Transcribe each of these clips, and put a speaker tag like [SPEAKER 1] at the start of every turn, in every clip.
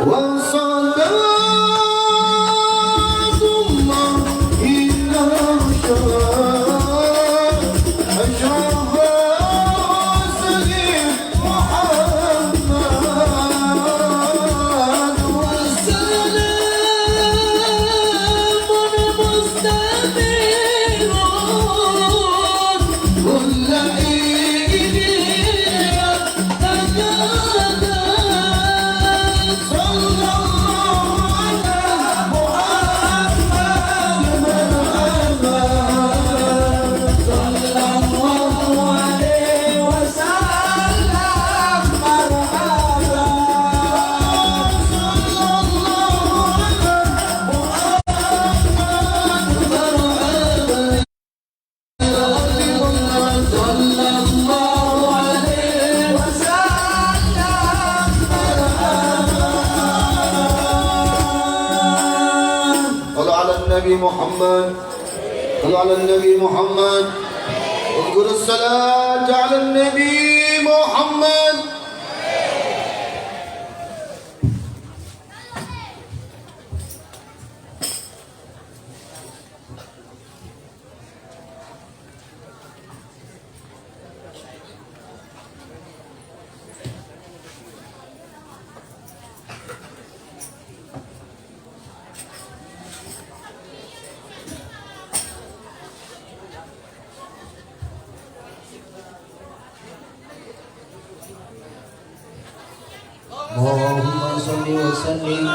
[SPEAKER 1] وصلى النبي محمد. صلوا على النبي محمد. اذكروا الصلاة على النبي محمد.
[SPEAKER 2] اللهم صل وسلم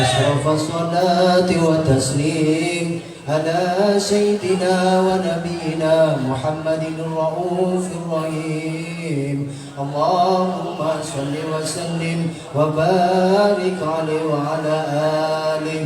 [SPEAKER 2] أشرف الصلاة وتسليم على سيدنا ونبينا محمد الرؤوف الرحيم. اللهم صل وسلم وبارك عليه وعلى آله.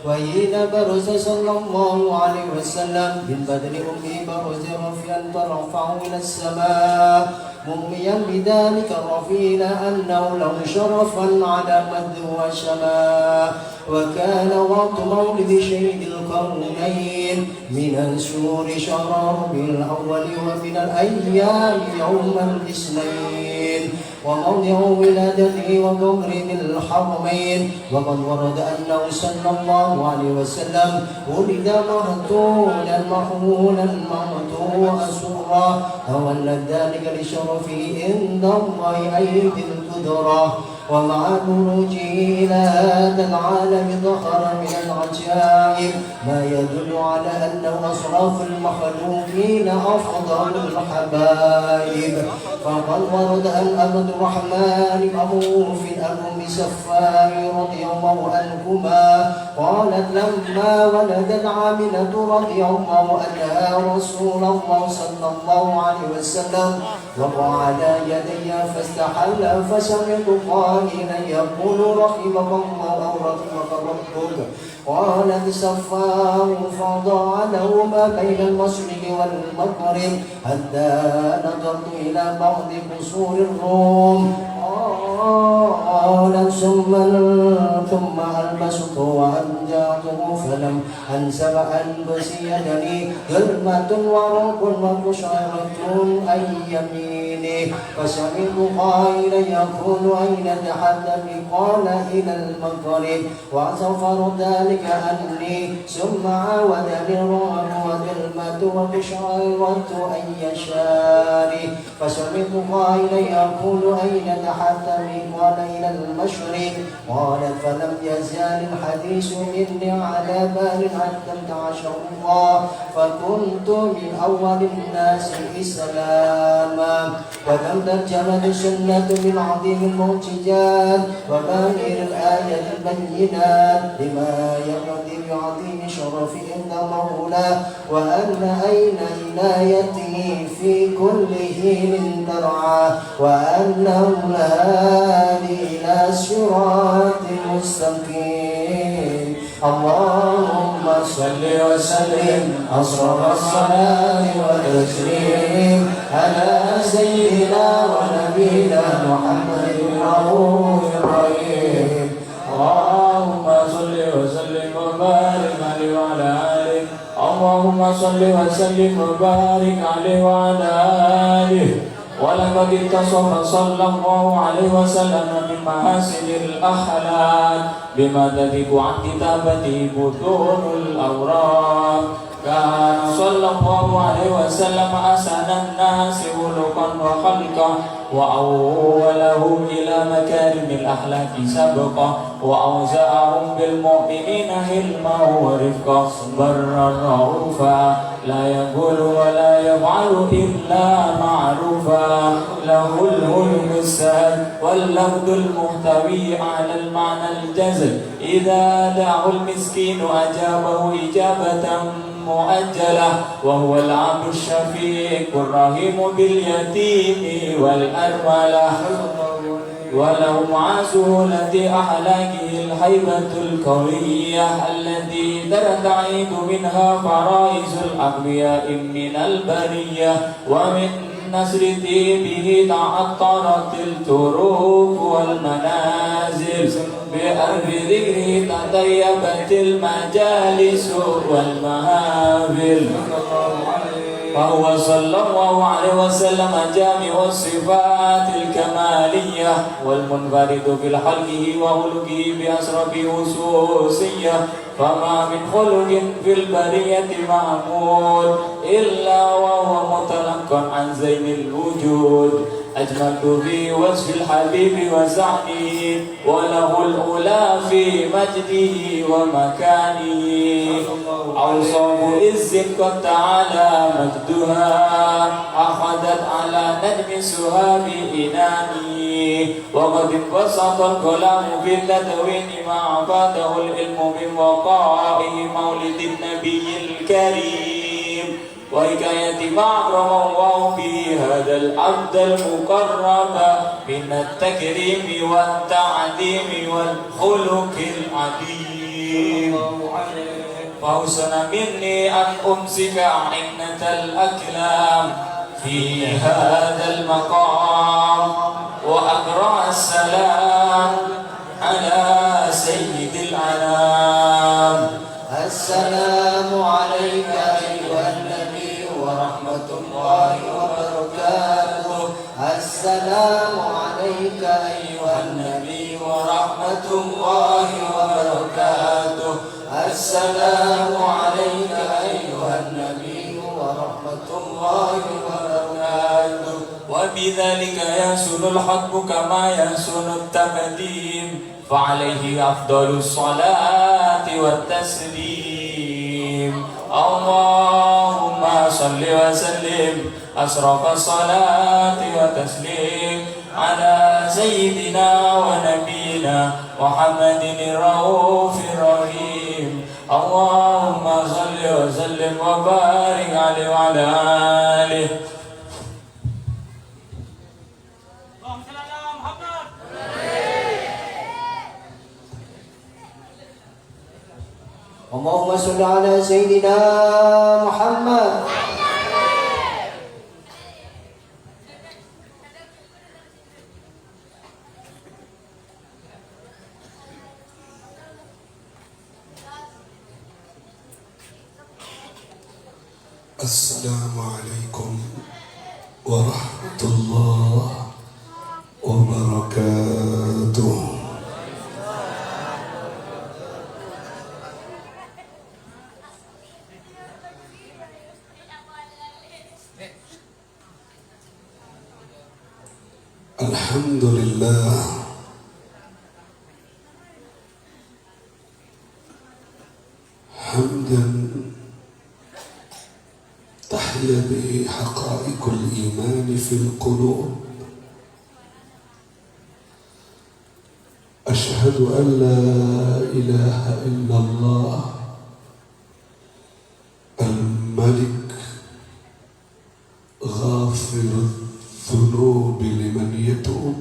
[SPEAKER 2] وحين برز صلى الله عليه وسلم من بدن أمه برز رفيعا فرفعه إلى السماء مؤميا بذلك الرفيع أنه له شرفا على مد وشماء. وكان وقت مولد شهيد القرنين من الشهور شهر ربيع الأول ومن الأيام يوم الاثنين وموضع ولادته وقبر الحرمين. وقد ورد أنه صلى الله عليه وسلم ولد مهتونا محمولا مهتونا أسرا فولد ذلك لشرفه عند الله أيدي القدرة. ومع خروجه إلى هذا العالم ظهر من العجائب ما يدل على أنه أشرف المخلوقين أفضل الحبائب. فقد ورد أن عبد الرحمن أبو في أم سفار رضي الله عنهما قالت لما ولدت عاملة رضي الله عنها رسول الله صلى الله عليه وسلم وقع على يدي فاستحل فسمعت قائلا يقول رحمك الله أو رحمك ربك. قالت سفاه فضاع له ما بين المشرق والمغرب حتى نظرت إلى بعض قصور الروم. قال ثم ألبسته وأنجعته فلم أنسب ألبس يدني ظلمة ورق وقشعرة أي يميني. فسمعت قائلا يقول أين تحدث؟ قال إلى المغرب وسفر ذلك عني ثم عاودني الرعب وظلمة وقشعرة أي شاري. فسمعت قائلا يقول أين تحدث؟ قال إلى المشرق. قالت فلم يزال الحديث مني على بال حتى انتعش الله فكنت من أول الناس إسلاما. وكم ترجمت السنة من عظيم المعجزات وباهر الآية البينات لما يقضي بعظيم شرف عند مولاه وأن أين عنايته في كل حين ترعى وأنه الهادي إلى صراط مستقيم. اللهم صل وسلم أشرف الصلاة والتسليم على سيدنا ونبينا محمد الرؤوف الرحيم. اللهم صل وسلم وبارك عليه وعلى آله. اللهم صل وسلم وبارك عليه وعلى آله. ولقد اتصف صلى الله عليه وسلم بمحاسن الأخلاق بما تذيب عن كتابته بطون الأوراق. كان صلى الله عليه وسلم أحسن الناس خلقا وخلقا وأولهم إلى مكارم الأخلاق سبقا وأوزعهم بالمؤمنين حلما ورفقا برا رؤوفا لا يقول ولا يفعل إلا معروفا له الحلم السهل واللفظ المحتوي على المعنى الجزل إذا دعا المسكين أجابه إجابة مؤجلة وهو العبد الشفيق الرحيم باليتيم والأرملة ولو مع سهولة أخلاقه الهيبة القوية التي ترتعد منها فرائز الأقوياء من البرية ومن نسر به تعطرت الطرق والمنازل بأرض ذكره تطيبت المجالس والمهابل فهو صلى الله عليه وسلم جامع الصفات الكمالية والمنفرد بخلقه وخلقه بأسرف خصوصية فما من خلق في البرية معمول إلا وهو متلقى عن زين الوجود أجملت في وصف الحبيب وسعده وله الأولى في مجده ومكانه أوصاف عز قد تعالى مجدها أخذت على نجم سهاب إناني وقد انبسط الكلام في التدوين ما أفاده العلم من وقائه مولد النبي الكريم وحكاية ما أكرم الله به هذا العبد المقرب من التكريم والتعظيم والخلق العظيم فحسن مني أن أمسك عنة الأكلام في هذا المقام وأقرأ السلام على سيد الأنام. السلام عليك أيها النبي ورحمة الله وبركاته. السلام عليك أيها النبي ورحمة الله وبركاته. السلام عليك أيها النبي ورحمة الله وبركاته. وبذلك يحسن الحق كما يحسن التقديم فعليه أفضل الصلاة والتسليم. اللهم صل وسلم أشرف الصلاة والتسليم على سيدنا ونبينا محمد الرؤوف الرحيم. اللهم صل وسلم وبارك عليه وعلى آله.
[SPEAKER 3] اللهم صل على سيدنا محمد.
[SPEAKER 1] السلام عليكم ورحمة الله وبركاته. الحمد لله حمدا تحيا به حقائق الإيمان في القلوب. أشهد أن لا إله إلا الله الملك غافر الذنوب لمن يتوب.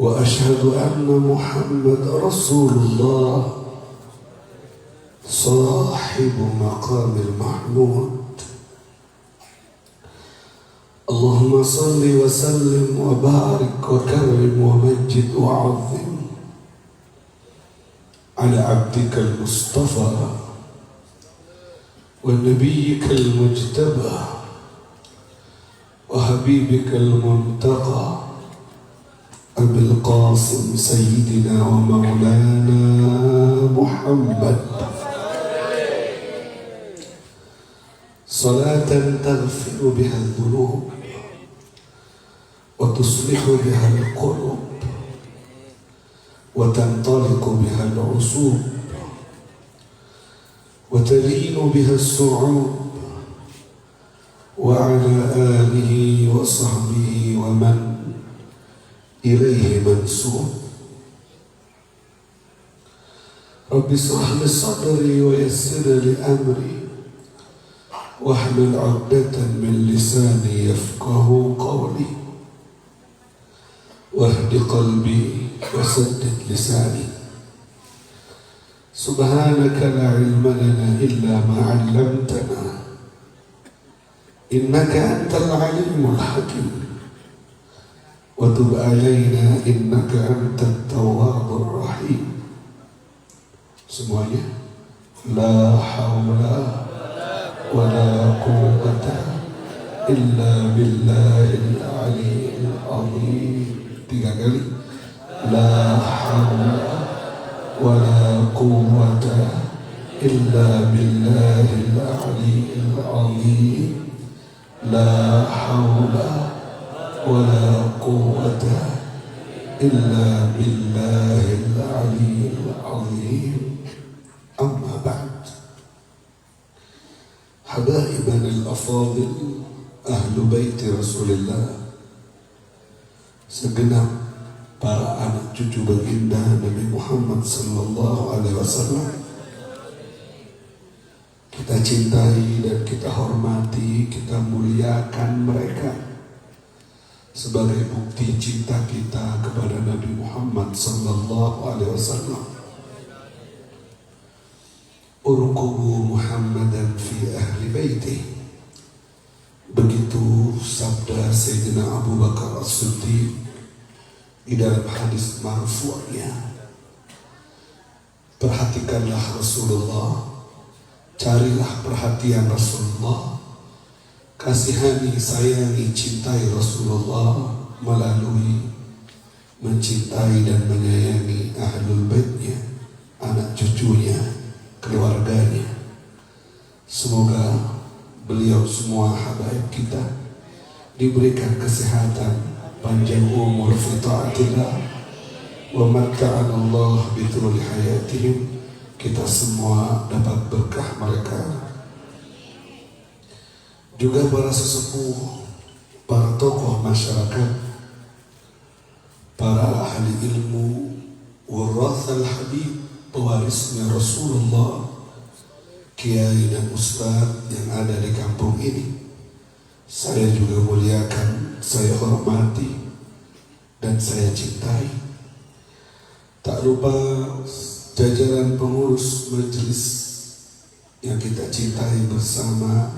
[SPEAKER 1] وأشهد أن محمد رسول الله صاحب مقام المحمود. اللهم صل وسلم وبارك وكرم ومجد وعظم على عبدك المصطفى ونبيك المجتبى وحبيبك المنتقى أبي القاسم سيدنا ومولانا محمد صلاة تغفر بها الذنوب وتصلح بها القلوب وتنطلق بها العصوب وتلين بها الصعوب وعلى آله وصحبه ومن إليه منسوب. رب اشرح لي صدري ويسر لي أمري واحلل عقدة من لساني يفقه قولي واهد قلبي وسدد لساني. سبحانك لا علم لنا إلا ما علمتنا إنك أنت العليم الحكيم. وتب علينا إنك أنت التواب الرحيم. Semuanya. La hawla wa la quwwata illa billahil aliyyil azim. 3 kali. La hawla wa la quwwata illa billahil aliyyil azim. La hawla wa la quwwata illa billahil aliyyil azim. Amma ba'd. Habaibana al-afadil ahlu baiti Rasulillah, segenap para anak cucu baginda Nabi Muhammad sallallahu alaihi wasallam, kita cintai dan kita hormati, kita muliakan mereka sebagai bukti cinta kita kepada Nabi Muhammad sallallahu alaihi wasallam. Urqubu Muhammadan fi ahli baitih. Begitu sabda Sayyidina Abu Bakar As-Siddiq di dalam hadis marfu'nya. Perhatikanlah Rasulullah, carilah perhatian Rasulullah, kasihani, sayangi, cintai Rasulullah melalui mencintai dan menyayangi ahlul baitnya, anak cucunya, keluarganya. Semoga beliau semua habaib kita diberikan kesehatan, panjang umur fi ta'atillah, wa matta'ana Allah bi thuli hayatihim. Kita semua dapat berkah mereka. Juga para sesepuh, para tokoh masyarakat, para ahli ilmu, warathal habib, pewarisnya Rasulullah, kiai dan ustadz yang ada di kampung ini, saya juga muliakan, saya hormati, dan saya cintai. Tak lupa jajaran pengurus majelis yang kita cintai bersama,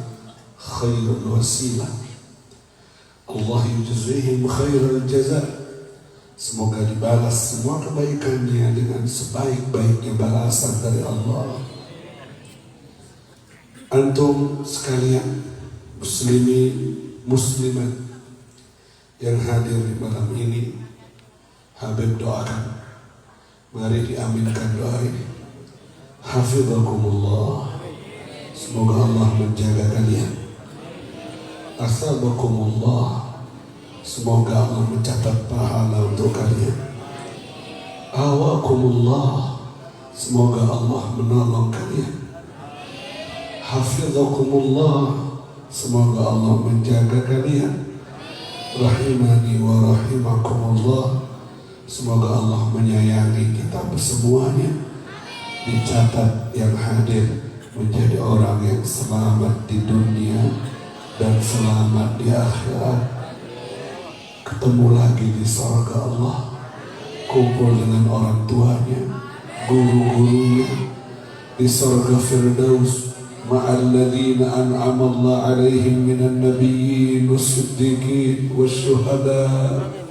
[SPEAKER 1] khairul wasilah, Allah yujzihim khairul jazaa. Semoga dibalas semua kebaikannya dengan sebaik-baiknya balasan dari Allah. Antum sekalian, muslimin, muslimat yang hadir di malam ini, Habib doakan, mari diaminkan doa ini. Hafizakumullah, semoga Allah menjaga kalian. Asabakumullah, semoga Allah mencatat pahala untuk kalian. Awakumullah, semoga Allah menolong kalian. Hafizakumullah, semoga Allah menjaga kalian. Rahimani wa rahimakumullah, semoga Allah menyayangi kita bersemuanya. Dicatat yang hadir menjadi orang yang selamat di dunia dan selamat di akhirat. Ketemu lagi di surga Allah, kumpul dengan orang tuanya, guru-gurunya di surga Firdaus, ma'alladzina an'ama Allah alaihim minan nabiyyin was-siddiqin wasyuhada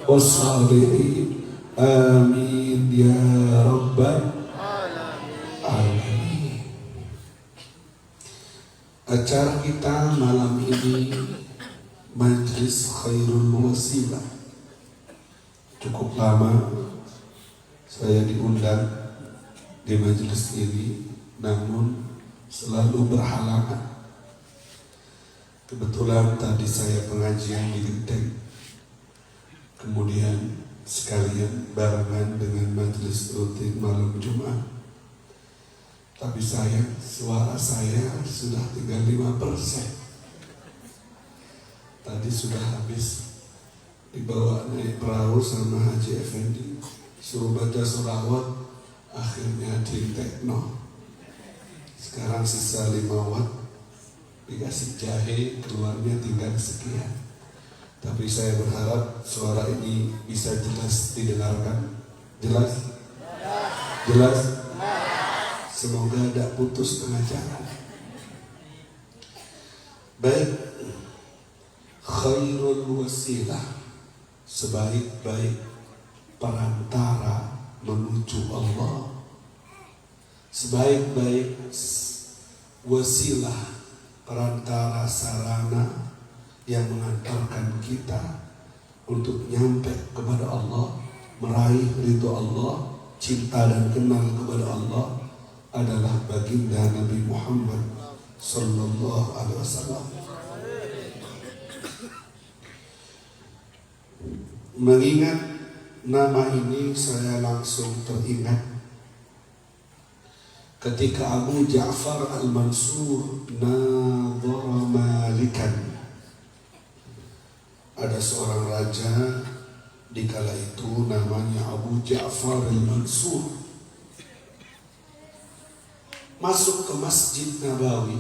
[SPEAKER 1] was-salihin. Amin ya rabbal alamin. Acara kita malam ini Majlis Khairul Wasilah. Cukup lama saya diundang di majelis ini, namun selalu berhalangan. Kebetulan tadi saya pengajian di Genteng, kemudian sekalian barengan dengan majelis rutin malam Jumat. Tapi sayang, suara saya sudah tinggal 5%. Tadi sudah habis dibawa naik perahu sama Haji Effendi, suruh baca sholawat, akhirnya di tekno. Sekarang sisa 5 watt, dikasih jahe, keluarnya tinggal sekian. Tapi saya berharap suara ini bisa jelas didengarkan. Jelas? Jelas? Semoga tidak putus tengah jalan. Baik. Khairul wasilah, sebaik-baik perantara menuju Allah, sebaik-baik wasilah perantara sarana yang mengantarkan kita untuk nyampe kepada Allah, meraih ridho Allah, cinta dan kenal kepada Allah adalah baginda Nabi Muhammad sallallahu alaihi wasallam. Mengingat nama ini, saya langsung teringat ketika Abu Ja'far al-Mansur nadhara Malikan. Ada seorang raja di kala itu namanya Abu Ja'far al-Mansur, masuk ke Masjid Nabawi.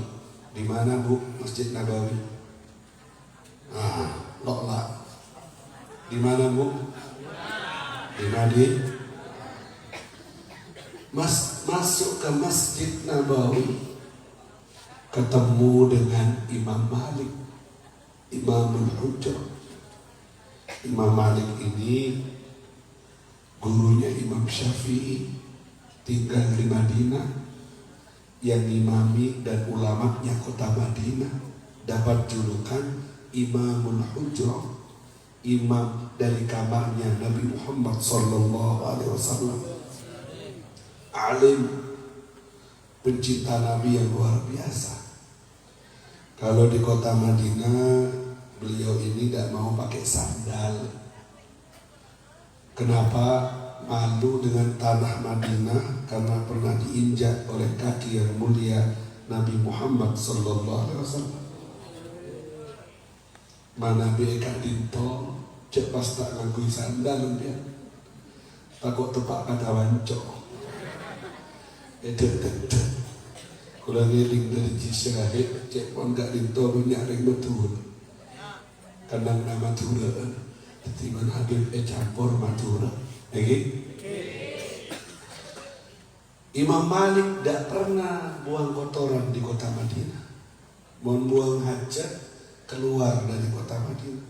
[SPEAKER 1] Di mana, Bu, Masjid Nabawi? Lokla. Di mana, Bu? Di Madinah. Masuk ke Masjid Nabawi, ketemu dengan Imam Malik, Imamul Hujjah. Imam Malik ini gurunya Imam Syafi'i, tinggal di Madinah, yang imami dan ulamanya kota Madinah, dapat julukan Imamul Hujjah, imam dari kamarnya Nabi Muhammad sallallahu alaihi wasallam. Alim, pencinta Nabi yang luar biasa. Kalau di kota Madinah, beliau ini tidak mau pakai sandal. Kenapa? Malu dengan tanah Madinah karena pernah diinjak oleh kaki yang mulia Nabi Muhammad sallallahu alaihi wasallam. Mana beka dinto, cek pas tak nganggo sandal dia. Takut tepak kata wancok. Kalau ngiling dari Cisyahid, cek pun gak dinto banyak ring betul. Kadang nama Madura, Timan Habib campur Madura. Lagi? Imam Malik tidak pernah buang kotoran di kota Madinah. Mau buang hajat keluar dari kota Madinah.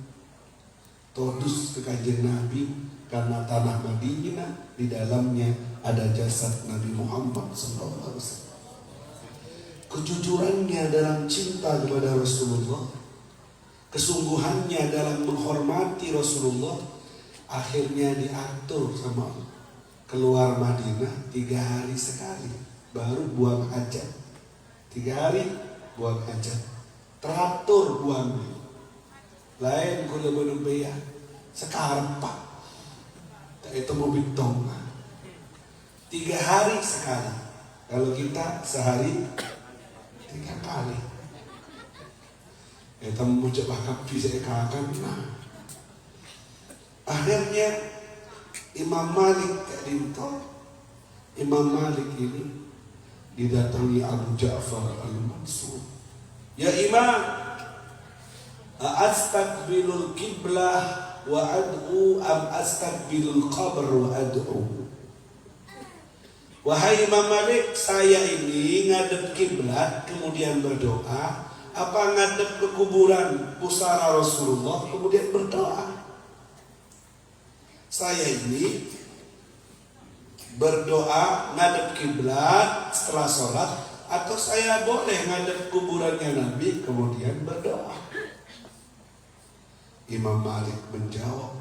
[SPEAKER 1] Todus ke Kanjeng Nabi karena tanah Madinah di dalamnya ada jasad Nabi Muhammad SAW. Kejujurannya dalam cinta kepada Rasulullah, kesungguhannya dalam menghormati Rasulullah, akhirnya diatur sama Allah. Keluar Madinah 3 hari sekali, baru buang hajat. 3 hari buang hajat, teratur buangnya. Lain kula benumpaya sekarang Pak, tak itu mobil tong. 3 hari sekali. Kalau kita sehari 3 kali. Kita mau coba kapi saya kakak. Akhirnya Imam Malik Imam Malik ini didatangi Abu Ja'far al-Mansur. Ya Imam, astaqbilul qiblah wa ad'u am astaqbilul qabr wa ad'u. Wahai Imam Malik, saya ini ngadep kiblat kemudian berdoa, apa ngadep ke kuburan pusara Rasulullah kemudian berdoa? Saya ini berdoa ngadep kiblat setelah sholat, atau saya boleh ngadep kuburannya Nabi kemudian berdoa? Imam Malik menjawab,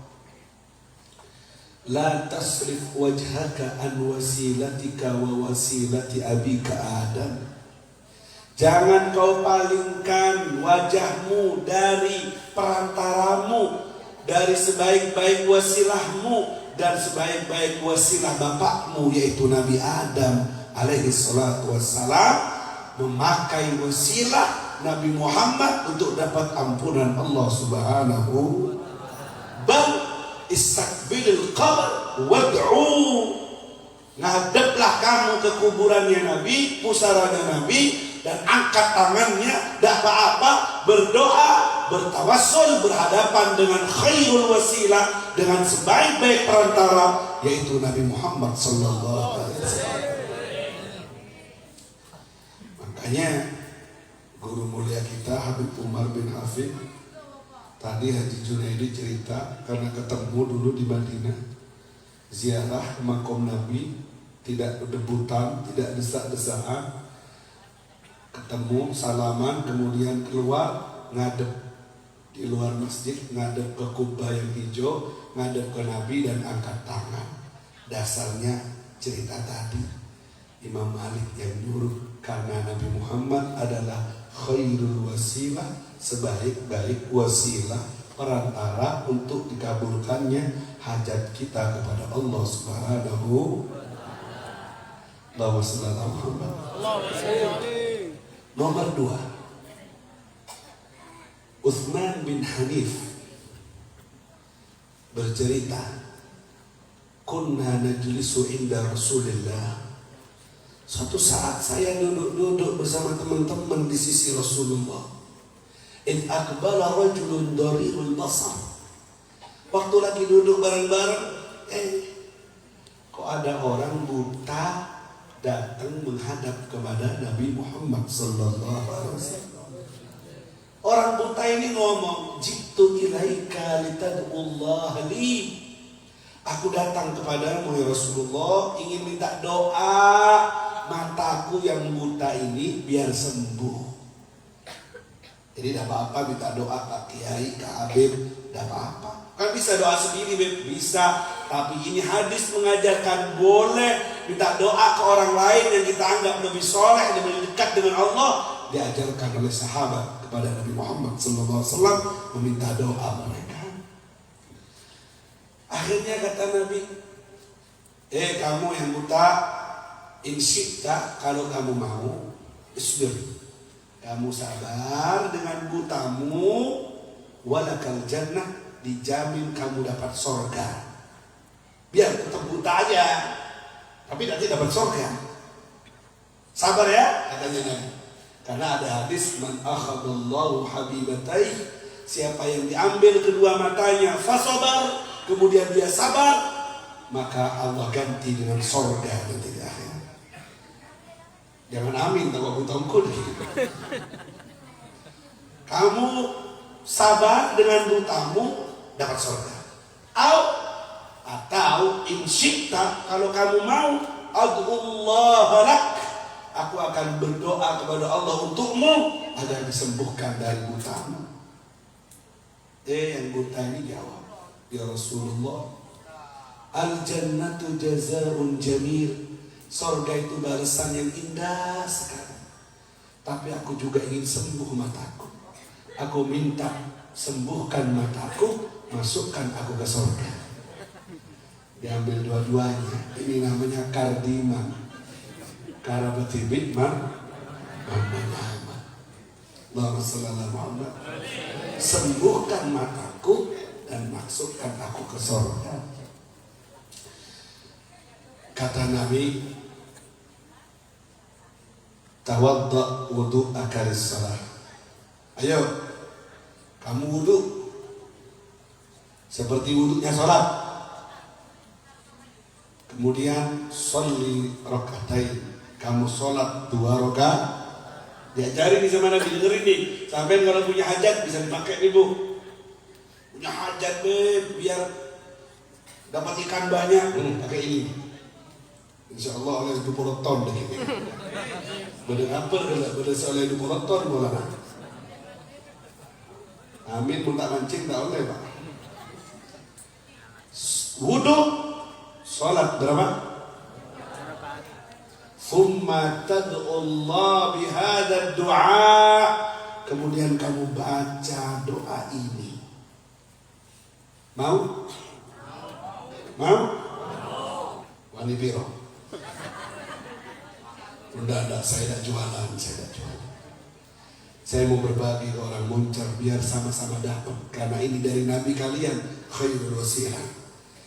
[SPEAKER 1] la tasrif wajhaka an wasilatika wa wasilati abika Adam. Jangan kau palingkan wajahmu dari perantaramu, dari sebaik-baik wasilahmu dan sebaik-baik wasilah bapakmu, yaitu Nabi Adam alaihi salatu wassalam, memakai wasilah Nabi Muhammad untuk dapat ampunan Allah subhanahu. Bal istaqbilil qabr wad'u. Ngadeplah kamu ke kuburannya Nabi, pusaranya Nabi, dan angkat tangannya, tidak apa-apa, berdoa, bertawassul, berhadapan dengan khairul wasilah, dengan sebaik-baik perantara, yaitu Nabi Muhammad sallallahu alaihi wasallam. Makanya guru mulia kita Habib Umar bin Hafid Tadi Haji Junaidi cerita karena ketemu dulu di Madinah, ziarah ke makom Nabi, tidak debutan, tidak desak-desakan, ketemu, salaman, kemudian keluar, ngadep di luar masjid, ngadep ke kubah yang hijau, ngadep ke Nabi dan angkat tangan. Dasarnya cerita tadi, Imam Malik yang nyuruh karena Nabi Muhammad adalah khairul wasilah, sebaik-baik wasilah perantara untuk dikabulkannya hajat kita kepada Allah Subhanahu wa ta'ala. Nomor 2, Utsman bin Hanif bercerita, kunna najlisu inda Rasulillah. Suatu saat saya duduk bersama teman-teman di sisi Rasulullah. In aqbala rajulun darirul basar. Waktu lagi duduk bareng-bareng, kok ada orang buta datang menghadap kepada Nabi Muhammad sallallahu alaihi wasallam. Orang buta ini ngomong, "Jitu ilaika litad'ullah li." Aku datang kepadamu ya Rasulullah, ingin minta doa mataku yang buta ini biar sembuh. Jadi tidak apa-apa minta doa Pak Kiai, Kak Habib, tidak apa-apa. Kan bisa doa sendiri, Beb? Bisa. Tapi ini hadis mengajarkan boleh minta doa ke orang lain yang kita anggap lebih soleh, lebih dekat dengan Allah. Diajarkan oleh sahabat kepada Nabi Muhammad SAW meminta doa mereka. Akhirnya kata Nabi, kamu yang buta, insyikta, kalau kamu mau, isbir, kamu sabar dengan butamu, walakal jannah, dijamin kamu dapat sorga. Biar tetap buta aja, tapi nanti dapat sorga. Sabar ya, katanya Nabi. Karena ada hadis, man akhadallahu habibatai, siapa yang diambil kedua matanya, fasobar, kemudian dia sabar, maka Allah ganti dengan sorga nanti di akhir. Jangan amin, tak aku tongkol. Kamu sabar dengan butamu dapat sorga. Atau insyikta, kalau kamu mau, ad'ullah lak, aku akan berdoa kepada Allah untukmu agar disembuhkan dari butamu. Yang buta ini jawab, ya Rasulullah, al-jannatu jazaa'un jamil, sorga itu balasan yang indah sekali. Tapi aku juga ingin sembuh mataku. Aku minta sembuhkan mataku, masukkan aku ke sorga. Diambil dua-duanya. Ini namanya kardiman, karabatibit man Muhammad. Allahumma shalli ala Muhammad. Sembuhkan mataku dan masukkan aku ke sorga. Kata Nabi, tawadda wudu'aka lis-shalah. Ayo, kamu wudu seperti wudunya sholat. Kemudian sholli rakaatain, kamu sholat 2 rakaat. Diajarin nih sama Nabi, dengerin nih. Sampai kalau punya hajat bisa dipakai nih, Bu. Punya hajat, biar dapat ikan banyak, pakai ini. Insya Allah oleh 20 ton deh ini. Bener apa kalau bener oleh 20 ton bola. Amin, pun tak mancing tak oleh Pak. Wudu, sholat berapa? Thumma tad'ullah bihadad du'a, kemudian kamu baca doa ini. Mau? Wani biro. Udah, saya tidak jualan. Saya mau berbagi ke orang Muncar biar sama-sama dapat. Karena ini dari Nabi kalian, khairul wasilah.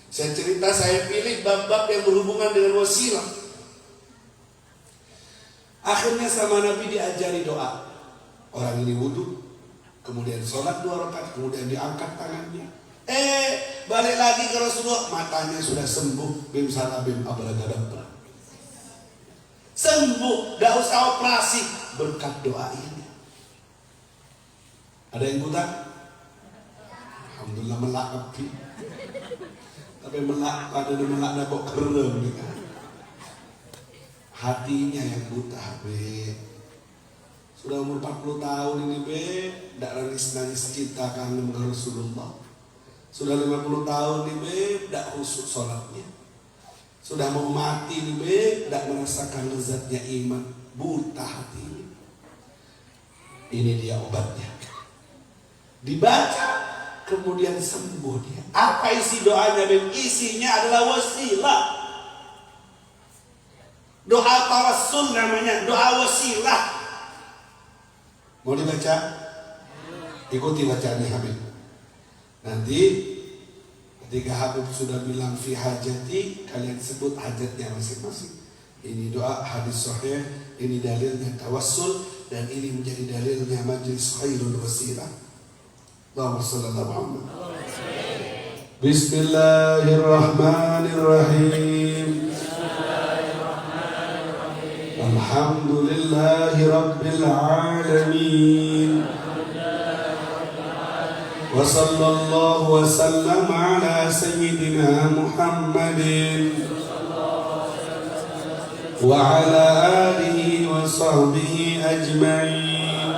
[SPEAKER 1] Saya cerita, saya pilih bab-bab yang berhubungan dengan wasilah. Akhirnya sama Nabi diajari doa. Orang ini wudu, kemudian sholat 2 rakaat, kemudian diangkat tangannya. Balik lagi ke Rasulullah, matanya sudah sembuh. Bim salabim abragadabra. Sembuh, gak usah operasi, berkat doa ini. Ada yang buta? Alhamdulillah melak api. Tapi melak pada melak kok kerem gitu. Hatinya yang buta, be. Sudah umur 40 tahun ini, be, tidak nangis-nangis cinta kangen ke Rasulullah. Sudah 50 tahun nih, be, tidak khusyuk sholatnya. Sudah mau mati nih, be, tidak merasakan lezatnya iman. Buta hati ini. Ini dia obatnya. Dibaca, kemudian sembuh dia. Apa isi doanya, be? Isinya adalah wasilah. Doa tawassul namanya, doa wasilah. Mau dibaca? Ikuti bacaannya Habib. Nanti ketika Habib sudah bilang fi hajati, kalian sebut hajatnya masing-masing. Ini doa hadis sahih, ini dalilnya tawassul, dan ini menjadi dalilnya majlis khairul wasilah. Allahumma shalli ala Muhammad. Bismillahirrahmanirrahim. Alhamdulillahi rabbil alamin. Wa sallallahu wa sallam ala sayyidina Muhammadin wa ala alihi wa sahbihi ajma'in.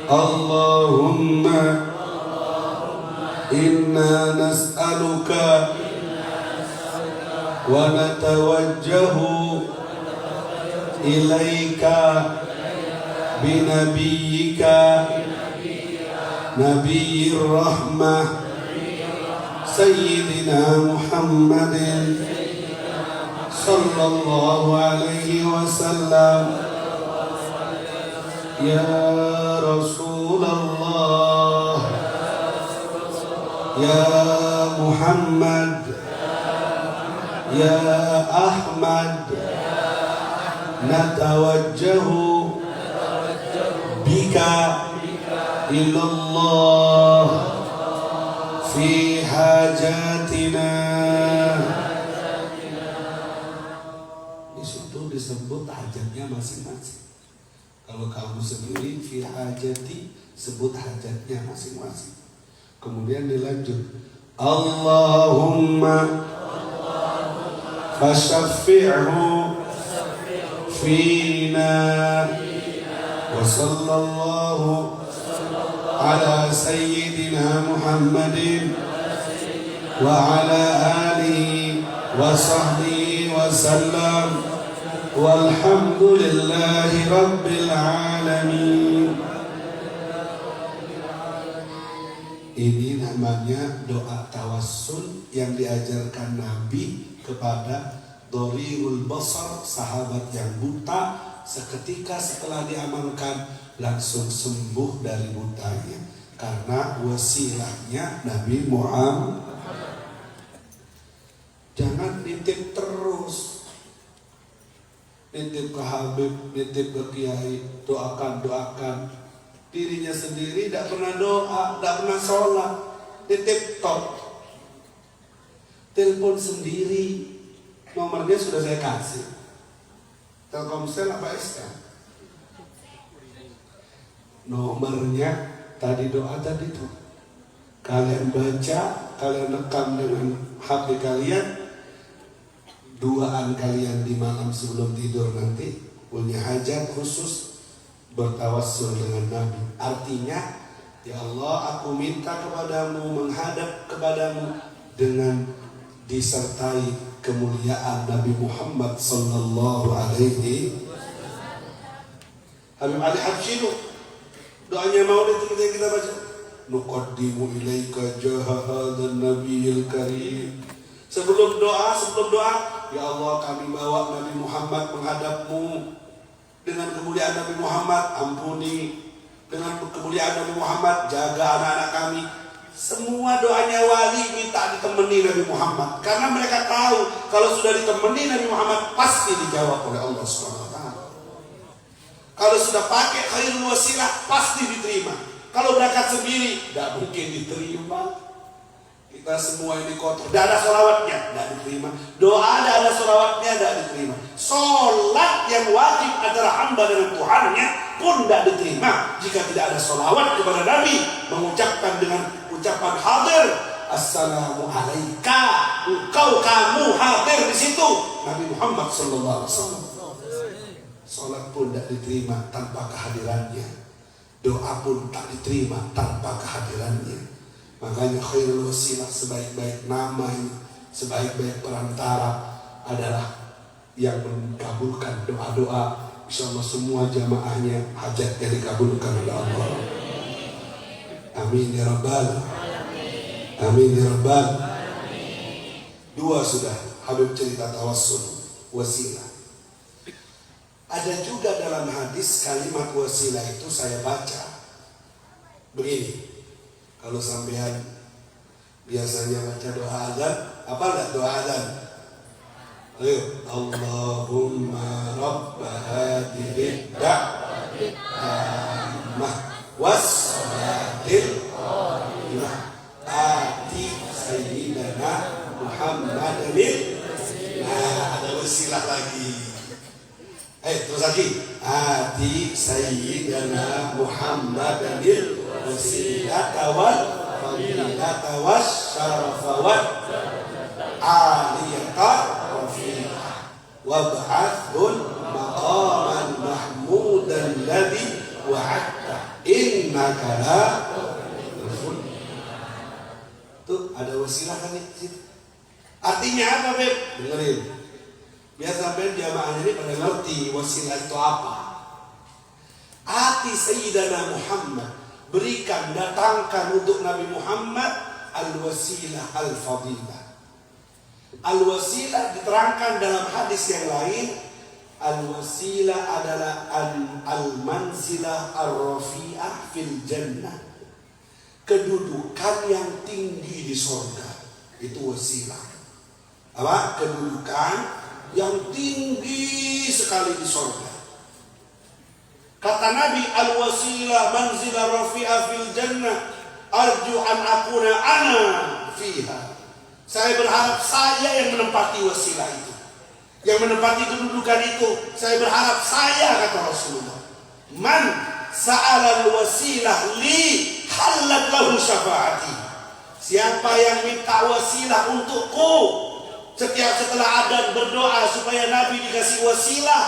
[SPEAKER 1] Allahumma inna nas'aluka wa natawajjahu ilaika binabiyyika nabiyyir rahmah sayyidina Muhammadin sallallahu alaihi wasallam. Ya Rasulullah, ya Muhammad, ya Ahmad, natawajjahu bika ilallah fi hajatina. Di situ disebut hajatnya masing-masing. Kalau kamu sendiri fi hajati, sebut hajatnya masing-masing. Kemudian dilanjut, Allahumma fashaffi'hu fina wa sallallahu ala sayyidina Muhammadin wa ala alihi wa sahbihi wa sallam walhamdulillahi rabbil alamin. Ini namanya doa tawassul yang diajarkan Nabi kepada Dharirul Basar, sahabat yang buta. Seketika setelah diamalkan langsung sembuh dari butanya karena wasilahnya Nabi Muhammad. Jangan nitip terus, nitip ke Habib, nitip ke Kiai, doakan dirinya sendiri, tidak pernah doa, tidak pernah sholat, nitip top, telepon sendiri. Nomornya sudah saya kasih, Telkomsel apa SK, nomornya tadi doa tadi tuh kalian baca, kalian rekam dengan HP kalian, duaan kalian di malam sebelum tidur nanti punya hajat khusus bertawassul dengan Nabi. Artinya, ya Allah, aku minta kepadamu, menghadap kepadamu dengan disertai kemuliaan Nabi Muhammad sallallahu alaihi. Habib Ali Habsyi doanya Maulid kita baca, nuqaddimu ilaika jaha hadzal nabiyil karim. Sebelum doa, ya Allah, kami bawa Nabi Muhammad menghadapmu. Dengan kemuliaan Nabi Muhammad, ampuni. Dengan kemuliaan Nabi Muhammad, jaga anak-anak kami. Semua doanya wali minta ditemani Nabi Muhammad, karena mereka tahu kalau sudah ditemani Nabi Muhammad pasti dijawab oleh Allah SWT. Kalau sudah pakai khairul wasilah pasti diterima. Kalau berangkat sendiri tidak mungkin diterima. Kita semua ini kotor, tidak ada sholawatnya, tidak diterima. Doa tidak ada sholawatnya, tidak diterima. Sholat yang wajib antara hamba dengan Tuhannya pun tidak diterima jika tidak ada sholawat kepada Nabi, mengucapkan dengan ucapan hadir, assalamu alaika, kamu hadir di situ Nabi Muhammad sallallahu alaihi wasallam. Sholat pun tidak diterima tanpa kehadirannya, doa pun tak diterima tanpa kehadirannya. Makanya khairul wasilah, sebaik-baik nama, sebaik-baik perantara adalah yang mengabulkan doa-doa. Insyaallah semua jamaahnya hajatnya dikabulkan oleh Allah. Amin ya rabbal alamin. Amin ya rabbal alamin. Dua sudah, Habib cerita tawassul, wasilah. Ada juga dalam hadis kalimat wasilah itu saya baca begini. Kalau sampean biasanya baca doa azan, apa enggak doa azan? Ayo, Allahumma rabba hadhihi da'wati tammah was-salatil qa'imah ati sayyidina Muhammadin. Nah, ada wasilah lagi. Terus lagi, ati sayyidina Muhammadin wasilata wal fadilata wasyarafa wal aliyata rafi'ah wab'athul maqaman mahmudan ladhi wa'adta innaka la tuh ada wasilah kan di situ. Artinya apa, Beb? Dengerin. Biar sampai jamaah ini pada ngerti wasilah itu apa. Ati sayyidina Muhammad, berikan, datangkan untuk Nabi Muhammad al-wasilah al-fadilah. Al-wasilah diterangkan dalam hadis yang lain, al-wasilah adalah al-manzilah ar-rafi'ah fil jannah, kedudukan yang tinggi di surga. Itu wasilah. Apa? Kedudukan yang tinggi sekali di surga. Kata Nabi, al-wasilah manzilah rafi'ah fil jannah arju an akuna ana fiha. Saya berharap saya yang menempati wasilah itu, yang menempati kedudukan itu. Saya berharap saya, kata Rasulullah. Man sa'ala al-wasilah li halat lahu syafaati. Siapa yang minta wasilah untukku, setiap setelah adzan berdoa supaya Nabi dikasih wasilah,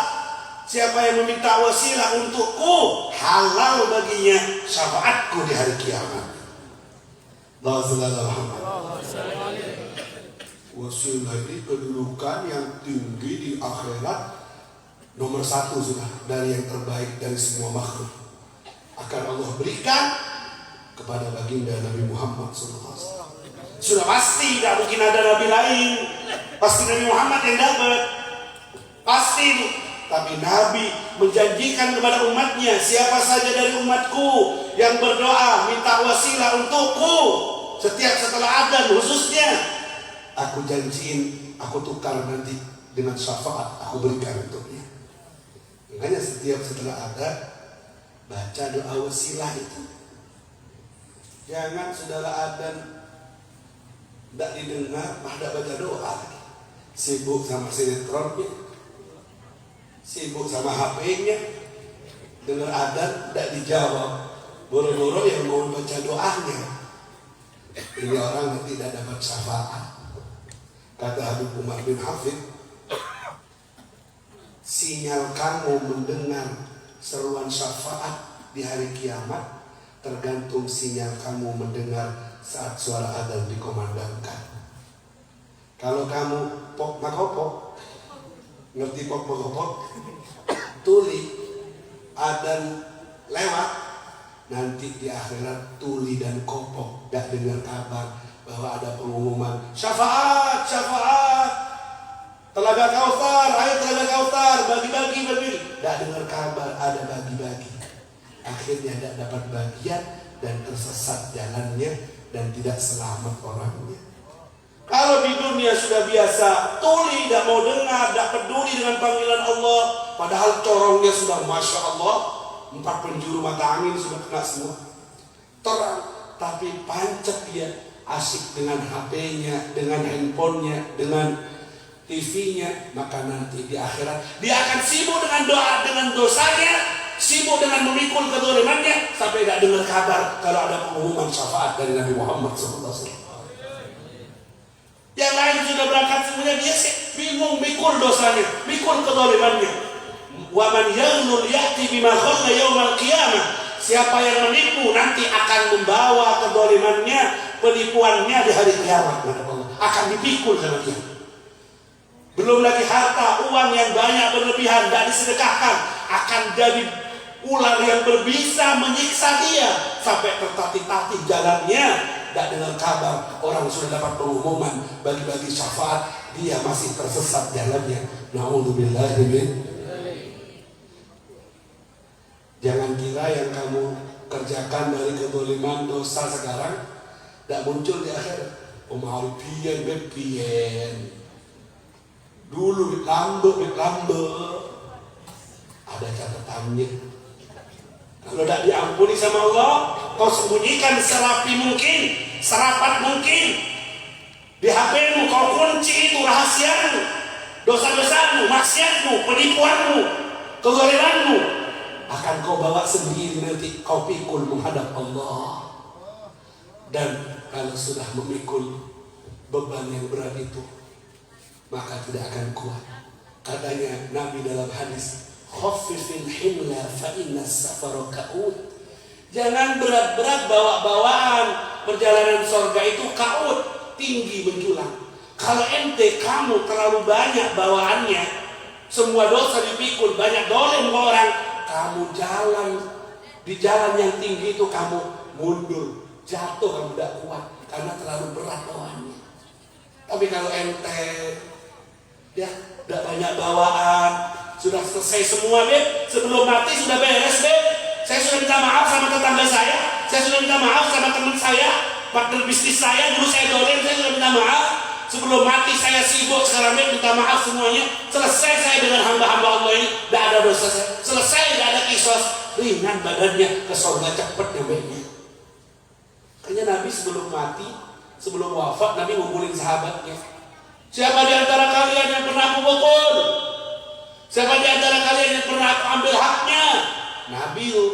[SPEAKER 1] siapa yang meminta wasilah untukku, halal baginya syafaatku di hari kiamat. Wasilah ini kedudukan yang tinggi di akhirat, nomor satu sudah, dari yang terbaik dari semua makhluk, akan Allah berikan kepada baginda Nabi Muhammad SAW. Sudah pasti tidak mungkin ada nabi lain, pasti Nabi Muhammad yang dapat, pasti itu. Tapi Nabi menjanjikan kepada umatnya, siapa saja dari umatku yang berdoa minta wasilah untukku setiap setelah adzan khususnya, aku janjiin, aku tukar nanti dengan syafaat, aku berikan untuknya. Makanya setiap setelah adzan baca doa wasilah itu. Jangan saudara adzan tidak didengar, tidak baca doa, sibuk sama sinetronnya, sibuk sama HP-nya, dengar adzan tidak dijawab, boro-boro yang mau baca doanya. Ini orang tidak dapat syafaat. Kata Habib Umar bin Hafid, sinyal kamu mendengar seruan syafaat di hari kiamat tergantung sinyal kamu mendengar saat suara adzan dikomandangkan. Kalau kamu pok makopok, ngerti pok makopok, tuli adzan lewat, nanti di akhirat tuli dan kopok tidak dengar kabar bahwa ada pengumuman syafaat, syafaat, telaga Kautsar, ayo telaga Kautsar, bagi-bagi, tidak dengar kabar ada bagi-bagi. Akhirnya tidak dapat bagian dan tersesat jalannya dan tidak selamat orangnya. Kalau di dunia sudah biasa tuli, tidak mau dengar, tidak peduli dengan panggilan Allah, padahal corongnya sudah masya Allah, 4 penjuru mata angin sudah kena semua, terang, tapi pancet dia, asik dengan HP-nya, dengan handphonenya, dengan TV-nya, maka nanti di akhirat dia akan sibuk dengan doa, dengan dosanya, sibuk dengan memikul kezalimannya sampai tidak dengar kabar kalau ada pengumuman syafaat dari Nabi Muhammad SAW. Yang lain sudah berangkat semuanya, dia bingung mikul dosanya, mikul kezalimannya. Wa man yaghlul ya'ti bima khalla yaumal qiyamah. Siapa yang menipu nanti akan membawa kezalimannya, penipuannya di hari kiamat, akan dipikul sama dia. Belum lagi harta, uang yang banyak berlebihan tidak disedekahkan, akan jadi ular yang berbisa menyiksa dia sampai tertatih-tatih jalannya. Tidak dengar kabar, orang sudah dapat pengumuman bagi-bagi syafaat, dia masih tersesat jalannya. Na'udzubillah min. Jangan kira yang kamu kerjakan dari kezaliman dosa sekarang tidak muncul di akhirat. Pemaripian bepian. Dulu lambe ada catatannya. Kalau tidak diampuni sama Allah, kau sembunyikan serapi mungkin, serapat mungkin. Di HP-mu kau kunci itu rahasiamu, dosa-dosamu, maksiatmu, penipuanmu, kezalimanmu akan kau bawa sendiri nanti kau pikul menghadap Allah. Dan kalau sudah memikul beban yang berat itu, maka tidak akan kuat. Katanya Nabi dalam hadis, khaffifil himla fa inna safara ka'ud. Jangan berat-berat bawa-bawaan, perjalanan surga itu ka'ud, tinggi menjulang. Kalau ente kamu terlalu banyak bawaannya, semua dosa dipikul, banyak dolim orang, kamu jalan di jalan yang tinggi itu kamu mundur, jatuh, kamu tidak kuat karena terlalu berat bawaannya. Tapi kalau ente ya tidak banyak bawaan, sudah selesai semua, Beb. Sebelum mati sudah beres, Beb. Saya sudah minta maaf sama tetangga saya sudah minta maaf sama teman saya, partner bisnis saya, dulu saya dolen, saya sudah minta maaf. Sebelum mati saya sibuk, sekarang Beb minta maaf semuanya. Selesai saya dengan hamba-hamba Allah ini, tidak ada dosa saya. Selesai, tidak ada kisos, ringan badannya, ke surga cepat nyampainya. Makanya Nabi sebelum mati, sebelum wafat, Nabi ngumpulin sahabatnya. Siapa di antara kalian yang pernah aku pukul? Siapa di antara kalian yang pernah aku ambil haknya? Nabi itu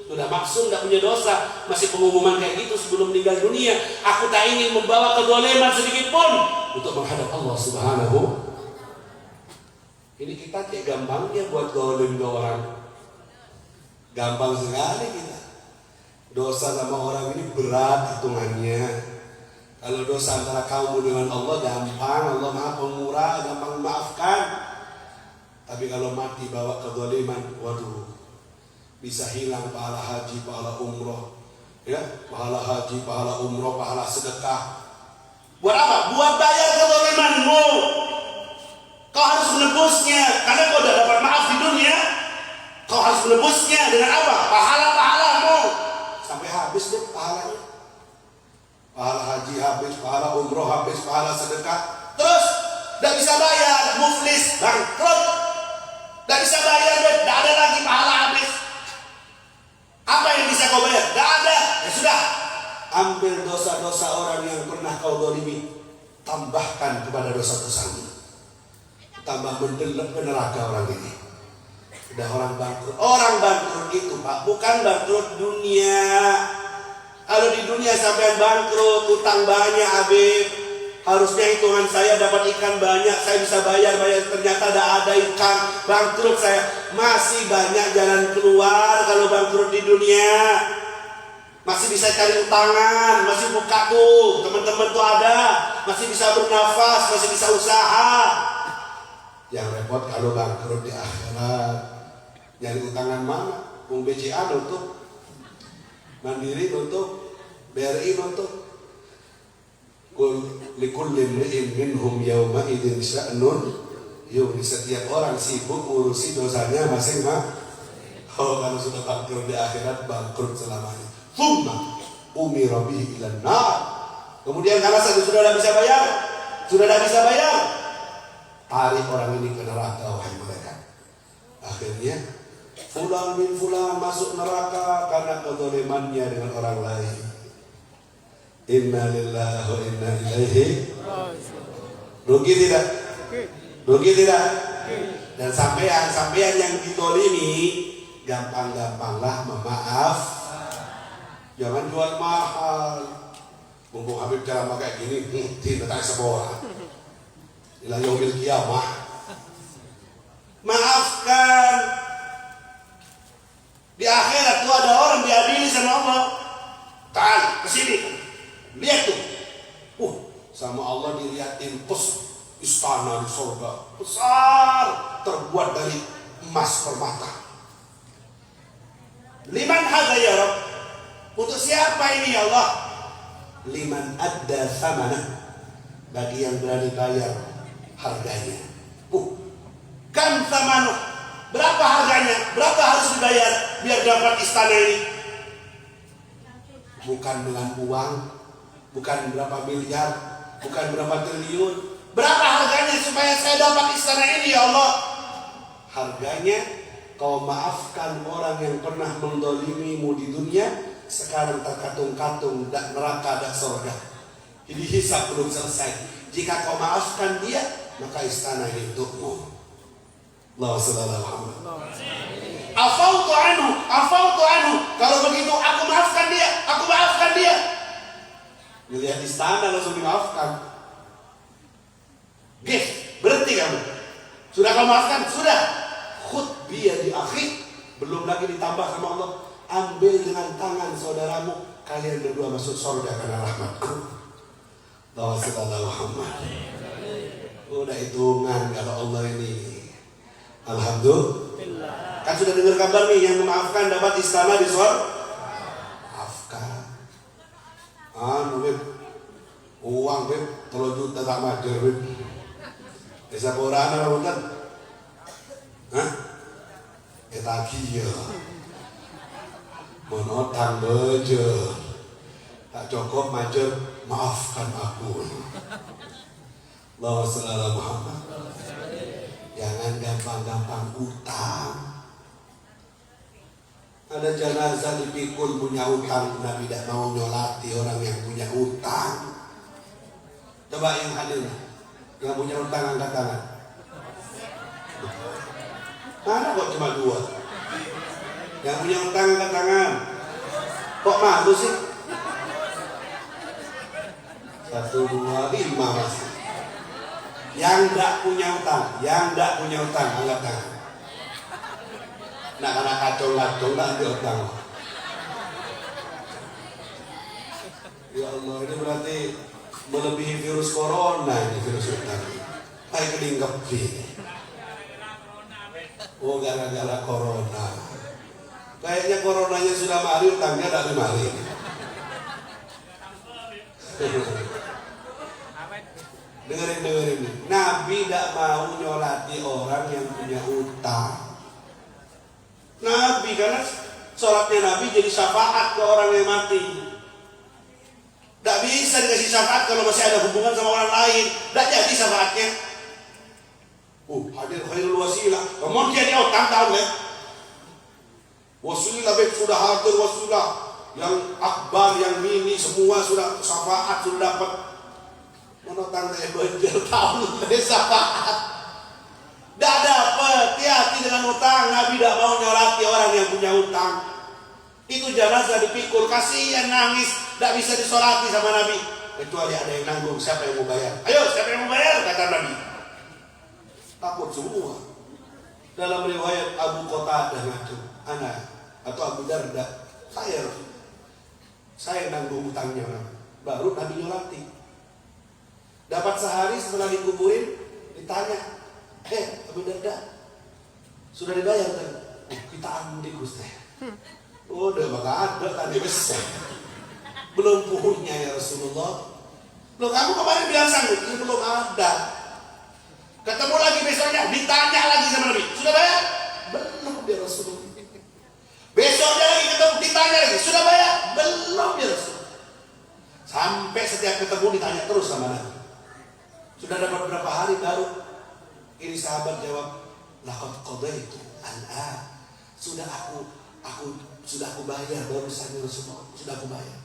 [SPEAKER 1] sudah maksum, tidak punya dosa, masih pengumuman kayak gitu sebelum meninggal dunia. Aku tak ingin membawa kedoleman sedikit pun untuk menghadap Allah Subhanahu. Ini kita kayak gampangnya buat dolim ke orang. Gampang sekali kita. Dosa sama orang ini berat hitungannya. Kalau dosa antara kamu dengan Allah gampang, Allah Maha Pemurah, gampang memaafkan. Tapi kalau mati bawa kezaliman, waduh, bisa hilang pahala haji, pahala umroh, ya, pahala haji, pahala umroh, pahala sedekah. Buat apa? Buat bayar kezalimanmu. Kau harus menebusnya, karena kau sudah dapat maaf di dunia. Kau harus menebusnya dengan apa? Pahala-pahalamu sampai habis deh pahalanya. Pahala haji habis, pahala umroh habis, pahala sedekah. Terus tidak bisa bayar, muflis, bangkrut. Tidak bisa bayar, tidak ada lagi pahala habis. Apa yang bisa kau bayar? Tidak ada. Ya sudah, ambil dosa-dosa orang yang pernah kau zalimi, tambahkan kepada dosa-dosamu. Tambah mendelep ke neraka orang ini. Sudah orang bangkrut. Orang bangkrut itu, Pak, bukan bangkrut dunia. Kalau di dunia sampai bangkrut, utang banyak, Habib. Harusnya hitungan saya dapat ikan banyak, saya bisa bayar, ternyata tidak ada ikan, bangkrut saya. Masih banyak jalan keluar kalau bangkrut di dunia. Masih bisa cari utangan, masih buka tuh, teman-teman tuh ada, masih bisa bernafas, masih bisa usaha. Yang repot kalau bangkrut di akhirat, nyari utangan mana? BCA nutup, Mandiri nutup, BRI nutup. Likulli imri'in minhum yawma idzin sya'nun yughni. Setiap orang sibuk ngurusi dosanya masing-masing. Oh, kalau sudah bangkrut di akhirat, bangkrut selamanya. Thumma umira bihi ilan nar. Kemudian kalau sudah tidak bisa bayar, tarik orang ini ke neraka, wahai malaikat. Akhirnya fulan bin fulan masuk neraka karena kezalimannya dengan orang lain. Inna lillahi wa inna ilaihi raji'un. Rugi tidak? Dan sampean yang ditolimi gampang-gampanglah memaaf. Jangan jual mahal. Mumpung Habib ceramah kayak gini, tidak tak sebuah. Ila yaumil qiyamah. Maafkan. Di akhirat tuh ada orang diadili sama Allah. Ta'al, kesini. Lihat tuh. Sama Allah dilihatin istana di surga besar, terbuat dari emas permata. Liman hadza ya Rabb? Untuk siapa ini ya Allah? Liman adda thamanah, bagi yang berani bayar harganya. Kam thamanu, berapa harganya? Berapa harus dibayar biar dapat istana ini? Bukan dengan uang, bukan berapa miliar, bukan berapa triliun. Berapa harganya supaya saya dapat istana ini ya Allah? Harganya kau maafkan orang yang pernah mendolimimu di dunia, sekarang terkatung-katung dan neraka dan surga. Jadi hisab belum selesai. Jika kau maafkan dia, maka istana ini untukmu. Allahu Muhammad. Afautu anhu. Kalau begitu aku maafkan dia. Dilihat istana langsung dimaafkan. Gift, berhenti kamu. Sudah kamu maafkan? Sudah. Khud biyadi akhi, belum lagi ditambah sama Allah. Ambil dengan tangan saudaramu, kalian berdua masuk surga karena rahmatku. Allahu Muhammad. Udah hitungan kalau Allah ini. Alhamdulillah. Kan sudah dengar kabar nih, yang memaafkan dapat istana di surga. Maafkan. Beb. Uang beb, 3 juta tak majer beb. Desa Borana bukan? Hah? Kita kia. Menotang bejo. Tak cukup majer, maafkan aku. Allahu sallallahu Muhammad. Jangan gampang-gampang utang. Ada jenazah dipikul punya utang, Nabi tidak mau nyolati orang yang punya utang. Coba yang hadir, yang punya utang angkat tangan. Mana kok cuma 2? Yang punya utang angkat tangan. Kok malu sih? 1, 2, 5 masih. Yang tidak punya utang angkat tangan. Nah, karena kacau-kacau tak ambil utang. Ya Allah, ini berarti melebihi virus corona ini, virus utang. Kayak kelingkap ini. Oh, gara-gara corona. Kayaknya coronanya sudah mari, utangnya tak mari. Dengerin. Nabi tidak mau nyolati orang yang punya utang. Nabi, karena sholatnya Nabi jadi syafaat ke orang yang mati. Tidak bisa dikasih syafaat kalau masih ada hubungan sama orang lain. Tidak jadi syafaatnya. Hadir khairul wasilah. Kemudian dia utang tahu kan? Wasilah sudah hadir, wasilah yang akbar, yang mini, semua sudah syafaat sudah dapat. Menotang bejer tahu syafaat. Tidak dapat, hati-hati dengan utang. Nabi tidak mau nyolati orang yang punya utang. Itu jenazah dipikul, kasihan nangis, tidak bisa disolati sama Nabi. Kecuali ada yang nanggung, siapa yang mau bayar? Ayo, siapa yang mau bayar? Kata Nabi. Takut semua. Dalam riwayat Abu Qatadah ngaku, anak atau Abu Darda, saya nanggung utangnya. Baru Nabi nyolati. Dapat sehari setelah dikuburin, ditanya, Abu Darda, sudah dibayar kan? Kita ambil Gusti. Udah bakal ada tadi besar. Belum punya ya Rasulullah. Loh, kamu kemarin bilang sanggup, ini belum ada. Ketemu lagi besoknya, ditanya lagi sama Nabi, sudah bayar? Belum ya Rasulullah. Besoknya lagi ketemu, ditanya lagi, sudah bayar? Belum ya Rasulullah. Sampai setiap ketemu ditanya terus sama Nabi. Sudah dapat berapa hari baru? Ini sahabat jawab, laqad qadaitu al-an. Sudah aku bayar barusan Rasulullah, sudah aku bayar.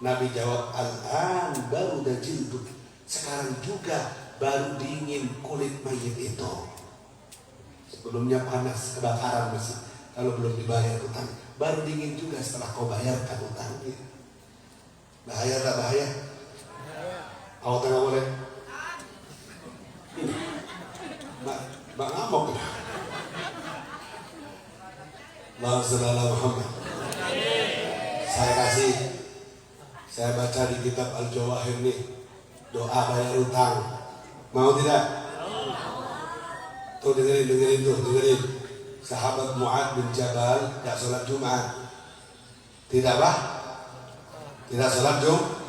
[SPEAKER 1] Nabi jawab, al-an baru dajilduk. Sekarang juga baru dingin kulit mayit itu. Sebelumnya panas, kebakaran masih. kalau belum dibayar utang. Baru dingin juga setelah kau bayarkan utangnya. Bahaya tak bahaya? Awak tengah boleh? Mbak ngamuk ya? Allahumma Muhammad. Saya baca di kitab Al-Jawahir nih, doa bayar utang. Mau tidak? Tuh dengerin. Sahabat Mu'ad bin Jabal tidak sholat Jumat. Tidak apa? Tidak sholat Jumat.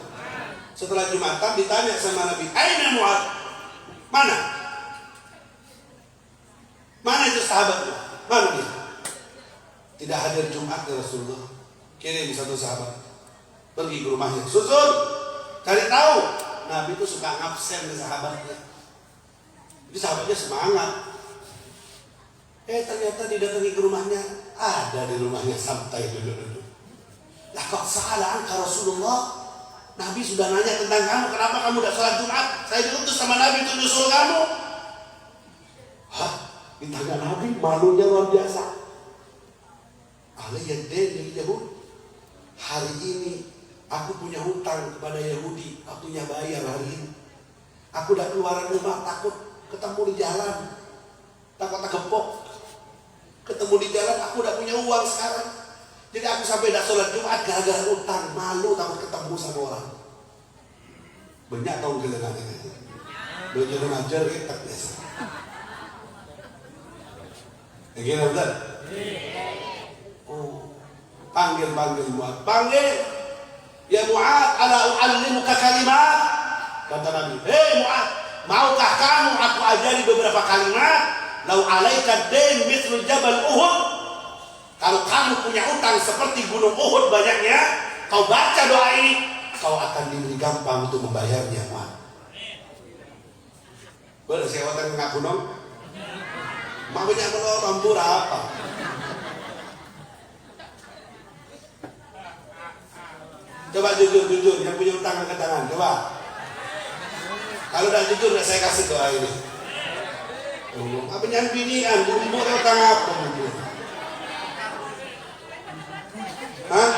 [SPEAKER 1] Setelah Jumatan ditanya sama Nabi, "Aina Mu'ad?" Mana itu sahabatnya? Mana dia? Tidak hadir Jumat ya Rasulullah. Kirim satu sahabat pergi ke rumahnya, susun cari tahu. Nabi itu suka ngabsen ke sahabatnya. Jadi sahabatnya semangat. Ternyata didatangi ke rumahnya, ada di rumahnya santai duduk. Lah kok salah angka Rasulullah? Nabi sudah nanya tentang kamu, kenapa kamu tidak sholat Jumat? Saya diutus sama Nabi untuk nyusul kamu. Hah? Ditanya Nabi, malunya luar biasa. Alayyadin Yahud. Hari ini aku punya hutang kepada Yahudi, waktunya bayar hari ini. Aku udah keluar rumah, takut ketemu di jalan, takut gempok. Ketemu di jalan, aku udah punya uang sekarang. Jadi aku sampai tidak sholat Jumat gara-gara utang, malu takut ketemu sama orang. Banyak tahun kelengannya. Banyak yang ngajar kita biasa. Gimana betul? Oh, panggil Mu'ad, panggil. Ya Mu'ad, ala u'allimuka kalimat. Kata Nabi, hei Mu'ad, maukah kamu aku ajari beberapa kalimat? Lau alaika dain mithlul jabal Uhud. Kalau kamu punya utang seperti gunung Uhud banyaknya, kau baca doa ini, kau akan diberi gampang untuk membayarnya, Mu'ad. Boleh saya watang ngaku dong? Makanya kalau rampur apa? Coba jujur, yang punya utang angkat tangan, coba. Kalau udah jujur, saya kasih doa ini. Apa yang binian, umur utang apa? Hah?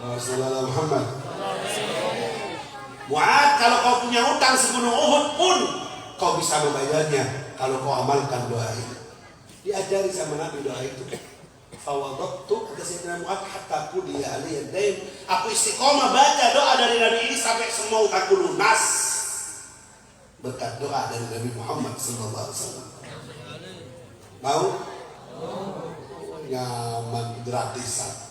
[SPEAKER 1] Rasulullah Muhammad. Mu'ad, kalau kau punya hutang segunung Uhud pun kau bisa membayarnya kalau kau amalkan doa ini. Diajari sama Nabi doa itu. Fawadatu kata Sayyidina Mu'ad hatta qudiya aliyad dain. Aku istiqomah baca doa dari Nabi ini sampai semua utangku lunas. Berkat doa dari Nabi Muhammad sallallahu alaihi wasallam. Mau? Nyaman gratisan.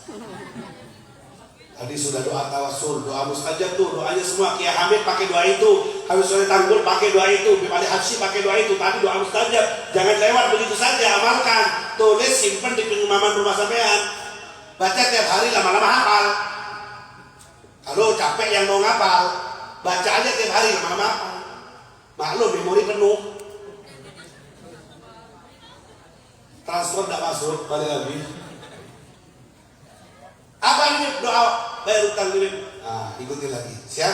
[SPEAKER 1] Tadi sudah doa tawasul, doa mustajab tuh, doanya semua. Kiai Hamid pakai doa itu, Habib Soleh Tanggul pakai doa itu, Bim Ali Habsyi pakai doa itu. Tadi doa mustajab, jangan lewat begitu saja, amalkan, tulis, simpan di pengemaman rumah sampean. Baca tiap hari, lama-lama hafal. Kalau capek yang mau ngapal, baca aja tiap hari, lama-lama hafal. Maklum memori penuh. Transfer tidak masuk, balik lagi. Apa ini doa bayar utang ini? Nah, ikuti lagi. Siap?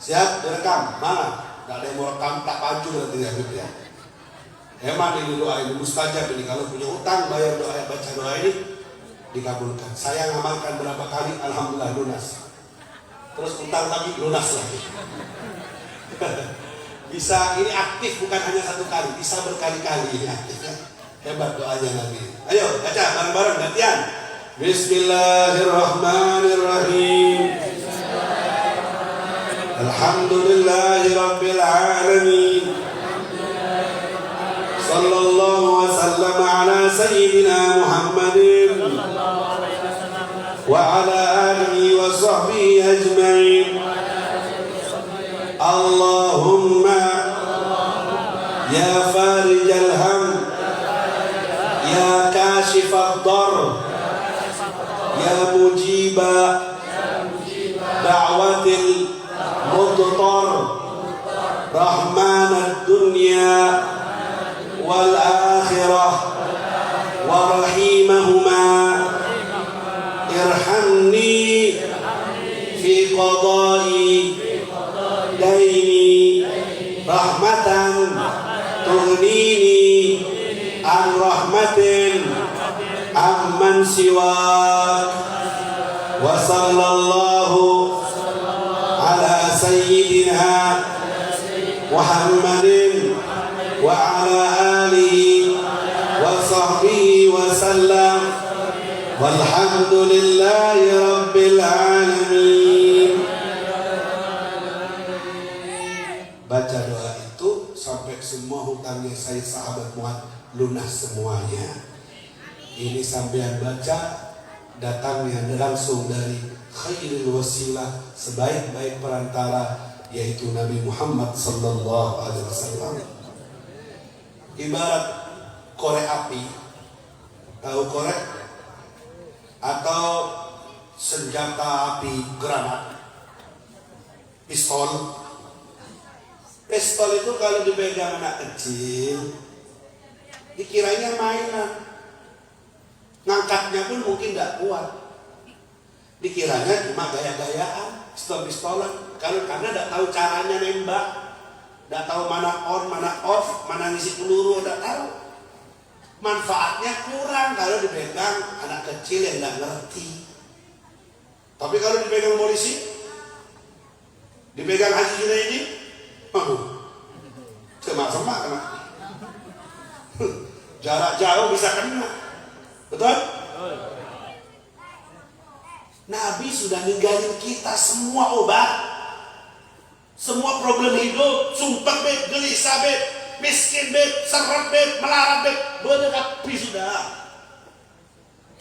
[SPEAKER 1] Siap? Direkam? Mana? Tidak ada yang mau rekam, tak pacu nanti ya. Emang ini doa ini mustajab ini. Kalau punya utang, bayar doa, baca doa ini dikabulkan. Saya ngamalkan berapa kali, alhamdulillah lunas. Terus utang lagi, lunas lagi. Bisa, ini aktif bukan hanya satu kali, bisa berkali-kali ini aktif ya. Hebat doanya Nabi. Ayo baca bareng-bareng gantian. Bismillahirrahmanirrahim. Alhamdulillahi Rabbil Alamin. Sallallahu wa sallam ala Sayyidina Muhammadin wa ala alihi wa sahbihi ajma'in. Allahumma ya farijal ham, ya kashifad dar, ya mujiba da'watil mudtar, rahmanad dunya wal akhirah wa rahimahuma, irhamni fi qada'i daini rahmatan سواك وصلى الله على سيدنا محمد وعلى آله وصحبه وسلم والحمد لله رب العالمين. Baca doa itu sampai semua hutangnya saya sahabat Mu'adz lunas semuanya. Ini sampean baca datangnya langsung dari khairul wasilah, sebaik-baik perantara, yaitu Nabi Muhammad sallallahu alaihi wasallam. Ibarat korek api, tahu korek atau senjata api granat, pistol. Pistol itu kalau dipegang anak kecil dikiranya mainan, ngangkatnya pun mungkin tidak kuat, dikiranya cuma gaya-gayaan, pistol-pistolan. Kalau karena tidak tahu caranya nembak, tidak tahu mana on, mana off, mana ngisi peluru, tidak tahu. Manfaatnya kurang kalau dipegang anak kecil yang tidak ngerti. Tapi kalau dipegang polisi, dipegang Haji Junaidi, semak-semak kena. Jarak jauh bisa kena. Betul? Nabi sudah ninggalin kita semua obat, semua problem hidup, sumpah bet, gelisah bet, miskin bet, seret bet, melarat bet, berdekat sudah.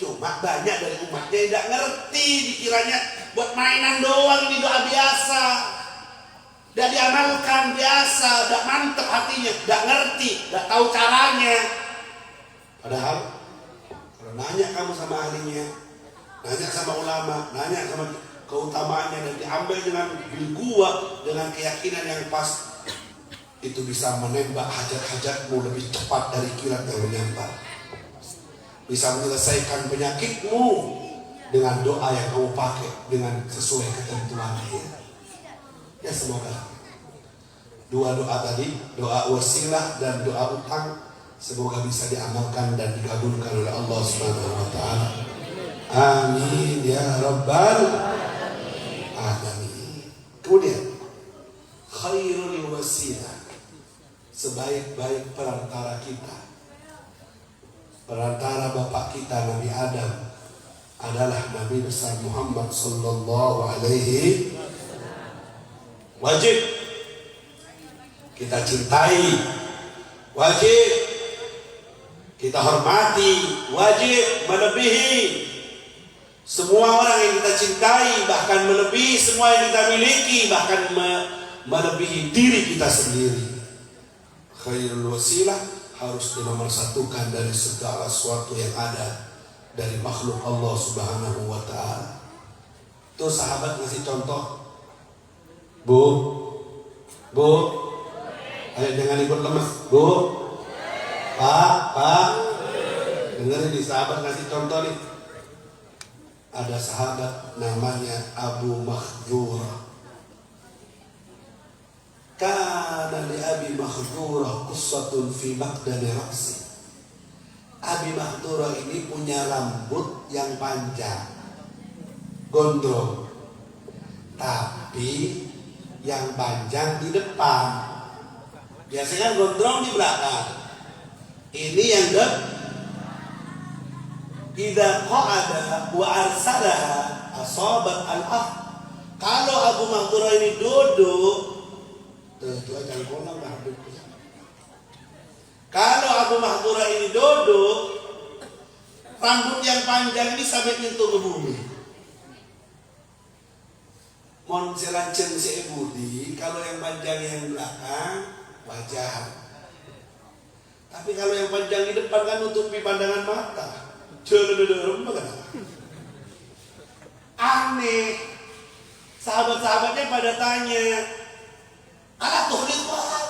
[SPEAKER 1] Cuma banyak dari umatnya yang tidak ngerti, dikiranya buat mainan doang, ini doa biasa. Tidak diamalkan biasa, tidak mantep hatinya, tidak ngerti, tidak tahu caranya. Padahal kalau nanya kamu sama ahlinya, nanya sama ulama, nanya sama keutamaannya, dan diambil dengan bilgua, dengan keyakinan yang pas, itu bisa menembak hajat-hajatmu lebih cepat dari kilat yang menyambar. Bisa menyelesaikan penyakitmu dengan doa yang kamu pakai dengan sesuai ketentuannya. Ya semoga dua doa tadi, doa wasilah dan doa utang, semoga bisa diamalkan dan dikabulkan oleh Allah Subhanahu wa taala. Amin ya rabbal alamin. Kemudian khairul wasilah, sebaik-baik perantara kita, perantara bapak kita Nabi Adam adalah Nabi besar Muhammad sallallahu alaihi. Wajib kita cintai, wajib kita hormati, wajib melebihi semua orang yang kita cintai, bahkan melebihi semua yang kita miliki, bahkan melebihi diri kita sendiri. Khairul wasilah harus dinomorsatukan dari segala sesuatu yang ada dari makhluk Allah Subhanahu wa ta'ala. Tuh sahabat ngasih contoh, Bu, ayo jangan ikut lemes, Bu, Pak, dengerin nih, sahabat ngasih contoh nih. Ada sahabat namanya Abu Mahdhurah. Kana li Abi Mahdhurah qissatun fi maqdami ra'si. Abi Mahdhurah ini punya rambut yang panjang, gondrong, tapi yang panjang di depan. Biasanya gondrong di belakang, ini yang idza qa'ada wa arsalaha asabat al-af. Kalau Abu Mahdhurah ini duduk, kalau Abu Mahdhurah ini duduk, rambut yang panjang ini sampai nyentuh ke bumi. Mon selancen si Budi, kalau yang panjang yang belakang wajar. Tapi kalau yang panjang di depan kan nutupi pandangan mata. Aneh. Sahabat-sahabatnya pada tanya, "Ala tuhlit wah,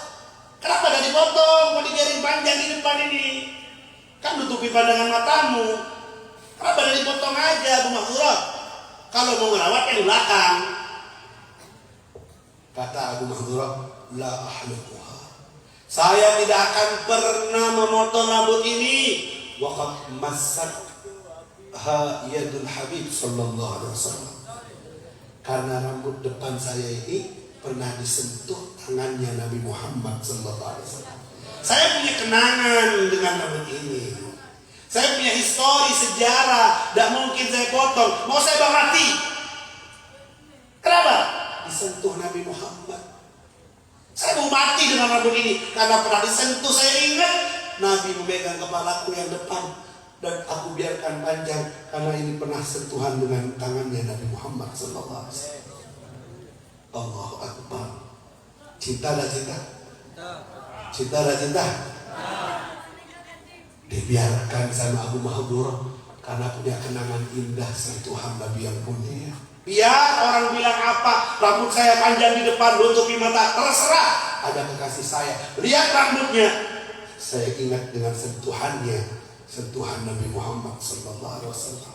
[SPEAKER 1] kenapa gak dipotong? Mau dibiarin panjang di depan ini? Kan nutupi pandangan matamu. Kenapa gak dipotong aja Abu Mahdhurah? Kalau mau ngerawatnya di belakang." Kata Abu Mahdhurah, "La ahluquha. Saya tidak akan pernah memotong rambut ini. Waqad massat yadul Habib sallallahu alaihi wasallam. Karena rambut depan saya ini pernah disentuh tangannya Nabi Muhammad sallallahu alaihi wasallam. Saya punya kenangan dengan rambut ini. Saya punya histori, sejarah. Tidak mungkin saya potong. Mau saya mati. Kenapa? Disentuh Nabi Muhammad. Saya mau mati dengan rambut ini. Karena pernah disentuh, saya ingat Nabi memegang kepalaku yang depan. Dan aku biarkan panjang. Karena ini pernah sentuhan dengan tangannya Nabi Muhammad sallallahu alaihi wasallam. Allahu Akbar. Cinta dah cinta? Cinta dah cinta? Dibiarkan sama Abu Mahdur karena punya kenangan indah sentuhan Nabi yang mulia. Biar orang bilang apa, rambut saya panjang di depan, nutupi mata, terserah. Ada kekasih saya, lihat rambutnya. Saya ingat dengan sentuhannya, sentuhan Nabi Muhammad sallallahu alaihi wasallam.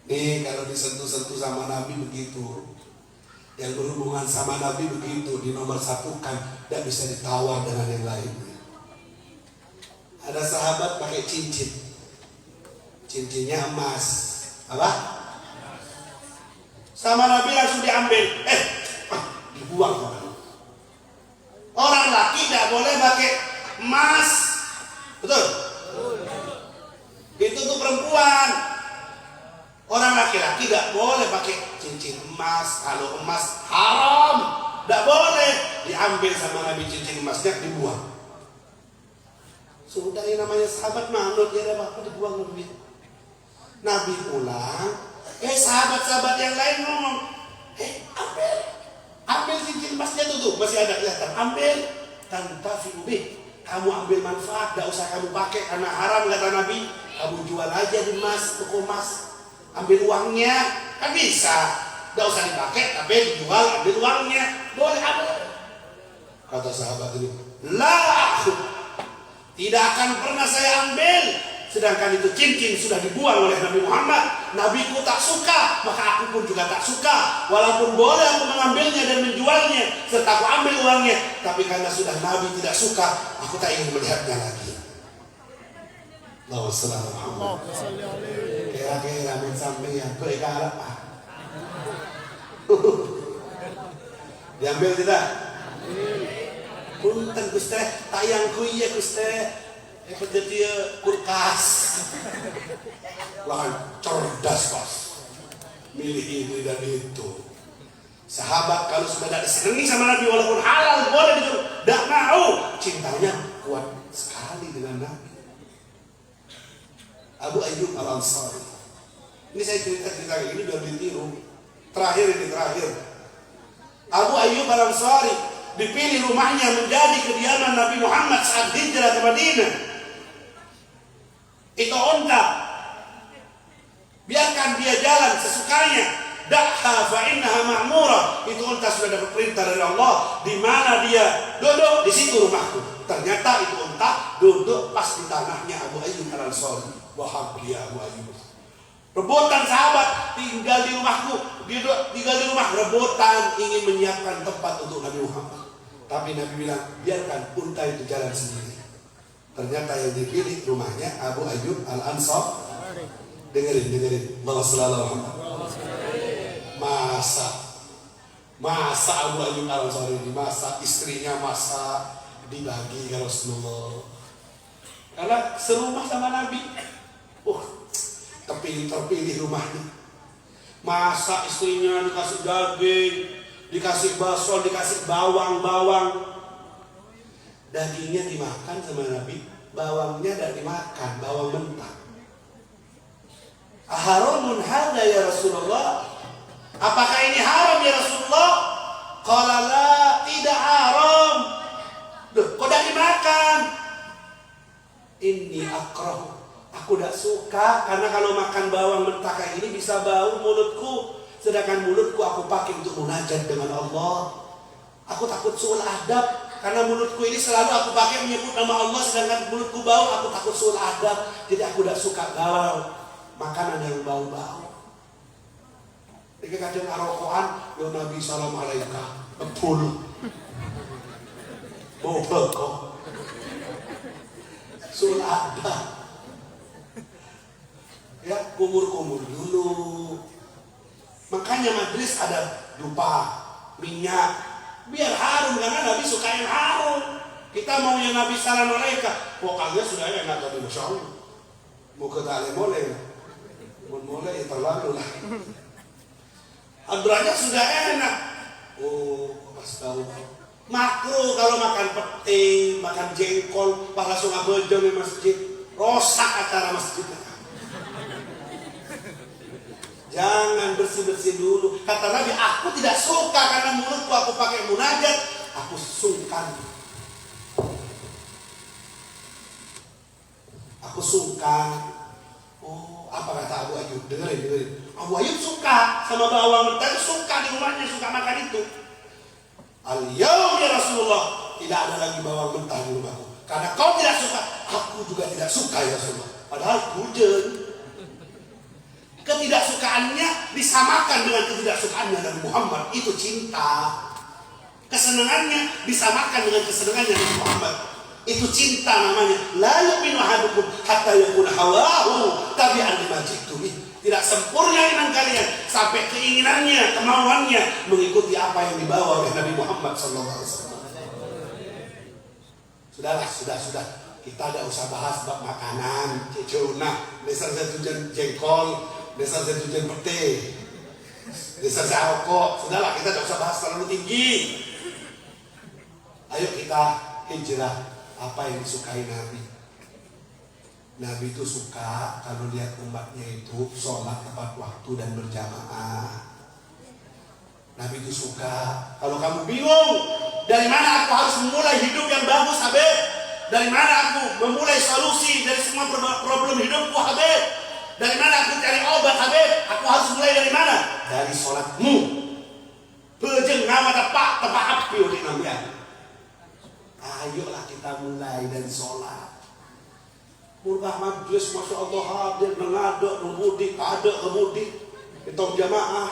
[SPEAKER 1] Nih kalau disentuh-sentuh sama Nabi begitu, yang berhubungan sama Nabi begitu, dinomor satukan, tidak bisa ditawar dengan yang lain. Ada sahabat pakai cincin, cincinnya emas, apa? Sama Nabi langsung diambil, dibuang. Orang laki tidak boleh pakai emas, betul? Itu untuk perempuan. Orang laki-laki tidak boleh pakai cincin emas. Kalau emas haram, tidak boleh. Diambil sama Nabi cincin emasnya, dibuang. Sudah yang namanya sahabat manut, ya ada apa dibuang Nabi. Nabi pulang, sahabat-sahabat yang lain ngomong, ambil cincin emasnya tuh, masih ada kelihatan, ambil, tantafi'u bih, kamu ambil manfaat, tidak usah kamu pakai karena haram kata Nabi, kamu jual aja di emas, toko emas, ambil uangnya, kan bisa, tidak usah dipakai, tapi dijual, ambil uangnya, boleh ambil. Kata sahabat ini, la aku tidak akan pernah saya ambil. Sedangkan itu cincin sudah dibuang oleh Nabi Muhammad. Nabiku tak suka, maka aku pun juga tak suka. Walaupun boleh aku mengambilnya dan menjualnya, serta aku ambil uangnya, tapi karena sudah Nabi tidak suka, aku tak ingin melihatnya lagi. Allahumma shalli ala Muhammad. Kira-kira men sampai yang berkarap. Diambil tidak? Punten Gusti, tayangku iya Gusti. Dia kulkas. Lahan cerdas pas. Milih ini dan itu. Sahabat kalau sudah tidak disenangi sama Nabi walaupun halal boleh disuruh, tidak mau. Cintanya kuat sekali dengan Nabi. Abu Ayyub Al-Ansari. Ini saya cerita ini biar ditiru. Terakhir. Abu Ayyub Al-Ansari dipilih rumahnya menjadi kediaman Nabi Muhammad saat hijrah ke Madinah. Itu unta, biarkan dia jalan sesukanya. Da'ha fa innaha ma'mura. Itu unta sudah dapat perintah dari Allah. Di mana dia duduk, di situ rumahku. Ternyata itu unta duduk pas di tanahnya Abu Ayyub Al-Ansari. Bahagia Abu Ayyub. Rebutan sahabat, tinggal di rumahku, tinggal di rumah, rebutan ingin menyiapkan tempat untuk Nabi Muhammad. Tapi Nabi bilang, biarkan unta itu jalan sendiri. Ternyata yang dipilih rumahnya Abu Ayyub Al-Ansari. Dengerin. Masa Abu Ayyub Al-Ansari dimasak, istrinya masak, dibagi ke Rasulullah. Karena serumah sama Nabi. Terpilih rumahnya. Masak istrinya dikasih daging, dikasih bakso, dikasih bawang. Dagingnya dimakan sama Nabi, bawangnya tidak dimakan, bawang mentah. Aharamun hada ya Rasulullah? Apakah ini haram ya Rasulullah? Qala la, tidak haram. Loh, kok tidak dimakan? Inni akrahu. Aku tidak suka karena kalau makan bawang mentah kayak ini bisa bau mulutku. Sedangkan mulutku aku pakai untuk munajat dengan Allah. Aku takut suul adab karena mulutku ini selalu aku pakai menyebut nama Allah, sedangkan mulutku bau, aku takut suul adab. Jadi aku tidak suka bau makanan yang bau-bau. Jadi kadang arokoan, ya Nabi salam alaika, bepul, bau bekok, suul adab. Ya, kumur-kumur dulu. Makanya majelis ada dupa, minyak, biar harum karena Nabi suka yang harum. Kita mau yang Nabi salam mereka, vokalnya sudah enak tadi, masya Allah. Mau ke tali mulai, mulai terlalu lah. Abranya sudah enak. Oh, pas tahu. Makro kalau makan pete, makan jengkol, pas langsung abejo di masjid, rosak acara masjid. Jangan bersih-bersih dulu. Kata Nabi, aku tidak suka karena mulutku aku pakai munajat, aku sungkan. Aku sungkan. Oh, apa kata Abu Ayyub? Dengerin. Abu Ayyub suka sama bawang mentah, suka di rumahnya, suka makan itu. Al-yaum ya Rasulullah, tidak ada lagi bawang mentah di rumahku. Karena kau tidak suka, aku juga tidak suka ya Rasulullah. Padahal hujan. Ketidaksukaannya disamakan dengan ketidaksukaannya Nabi Muhammad. Itu cinta. Kesenangannya disamakan dengan kesenangannya Nabi Muhammad. Itu cinta namanya. La yu'minu ahadukum hatta yakuna hawahu tabi'an lima ji'tu bih. Tidak sempurna iman kalian sampai keinginannya, kemauannya mengikuti apa yang dibawa oleh Nabi Muhammad SAW. Sudahlah, sudah. Kita tidak usah bahas bab makanan, cecuna, dasar setujuan jengkol, dasar setujuan pete, dasar rokok. Sudahlah, kita tidak usah bahas terlalu tinggi. Ayo kita hijrah apa yang disukai Nabi. Nabi itu suka kalau lihat umatnya itu sholat tepat waktu dan berjamaah. Nabi itu suka kalau kamu bingung dari mana aku harus memulai hidup yang bagus, Habib. Dari mana aku memulai solusi dari semua problem hidupku, Habib? Dari mana aku cari obat, Habib? Aku harus mulai dari mana? Dari sholatmu. Pejeng nama tepak api oleh namanya. Ayolah kita mulai dari sholat. Murah majlis, masya Allah hadir, mengaduk, kemudik, ada kemudik, itu jamaah.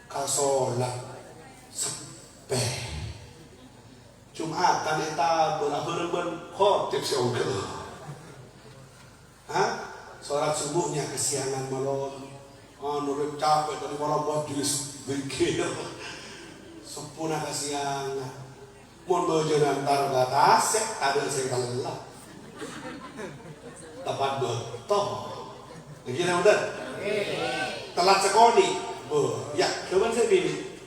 [SPEAKER 1] Kalau sholat sampai Jumatan eta berapa khotib syauga. Sholat subuhnya kesiangan malam. Nurut capek dari malam majlis pikir. Sepuna kesiangan. Mun bojo antar batas ada sing kalah. Tepat betul. Begini udah. Telat sekali. Ya, coba saya pilih.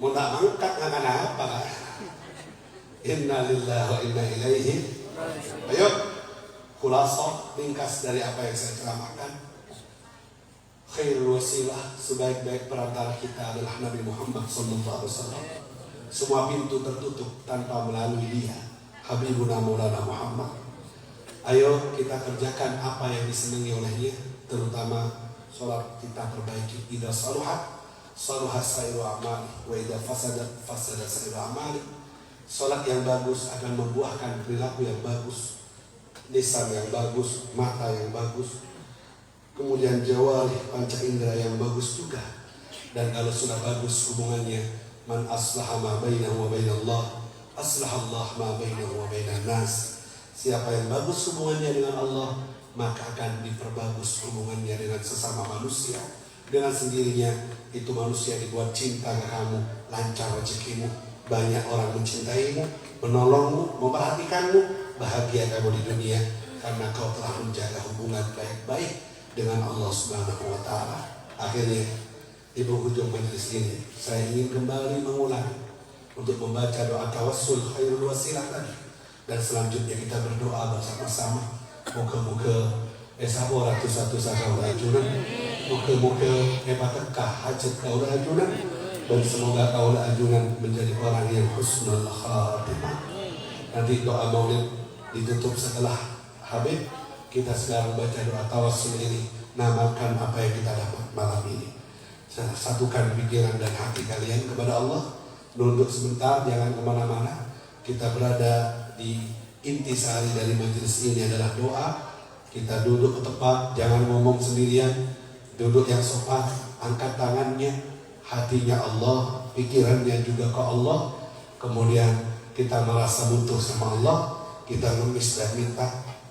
[SPEAKER 1] Mau tak angkat akan apa? Inna lillahi wa inna ilaihi. Ayo, khulasah ringkas dari apa yang saya ceramahkan. Khairul wasilah, sebaik-baik perantara kita adalah Nabi Muhammad SAW. Semua pintu tertutup tanpa melalui dia, Habibuna Maulana Muhammad. Ayo kita kerjakan apa yang disenangi olehnya, terutama sholat kita perbaiki. Idza saluhat saluha sairu amali wa idza fasadat fasada sairu amali. Sholat yang bagus akan membuahkan perilaku yang bagus, lisan yang bagus, mata yang bagus, kemudian jawarih panca indera yang bagus juga. Dan kalau sudah bagus hubungannya, man aslaha ma bainahu wa bainallah aslahallah ma bainahu wa bainan nas. Siapa yang bagus hubungannya dengan Allah, maka akan diperbagus hubungannya dengan sesama manusia. Dengan sendirinya itu manusia dibuat cinta ke kamu, lancar rezekimu. Banyak orang mencintaimu, menolongmu, memperhatikanmu, bahagia kamu di dunia karena kau telah menjaga hubungan baik-baik dengan Allah Subhanahu wa Ta'ala. Akhirnya di penghujung majelis ini saya ingin kembali mengulang untuk membaca doa tawassul khairul wasilah tadi, dan selanjutnya kita berdoa bersama-sama. Moga-moga esabo ratu-ratu sakau rajunan, moga-moga hebat tekah hajat kau rajunan. Dan semoga kaulah ajunan menjadi orang yang husnul khatimah. Nanti doa maulid ditutup setelah Habib. Kita sekarang baca doa tawassul ini, namakan apa yang kita dapat malam ini. Satukan pikiran dan hati kalian kepada Allah. Nunduk sebentar, jangan kemana-mana. Kita berada di intisari dari majelis ini adalah doa. Kita duduk ke tempat, jangan ngomong sendirian. Duduk yang sopan, angkat tangannya. Hatinya Allah, pikirannya juga ke Allah. Kemudian kita merasa butuh sama Allah, kita ngemis dan minta.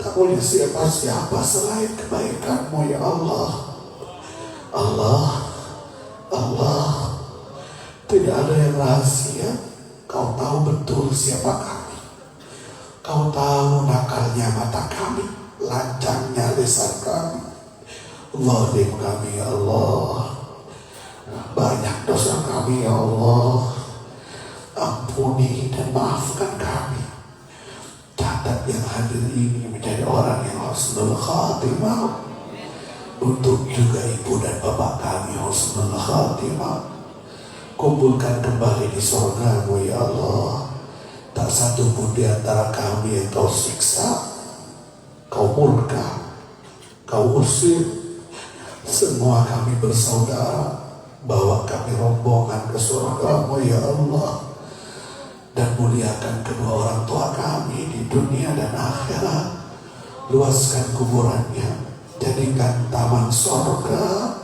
[SPEAKER 1] Tak punya siapa-siapa selain kebaikan-Mu ya Allah. Allah, Allah, tidak ada yang rahasia. Kau tahu betul siapa kami. Kau tahu nakalnya mata kami, lancangnya lisan kami, zalim kami ya Allah. Banyak dosa kami ya Allah. Ampuni dan maafkan kami. Catat yang hadir ini menjadi orang yang husnul khatimah. Untuk juga ibu dan bapak kami husnul khatimah. Kumpulkan kembali di surga-Mu ya Allah. Tak satu pun di antara kami yang Kau siksa, Kau murka, Kau usir. Semua kami bersaudara. Bawa kami rombongan ke surga-Mu ya Allah. Dan muliakan kedua orang tua kami di dunia dan akhirat. Luaskan kuburannya, jadikan taman surga.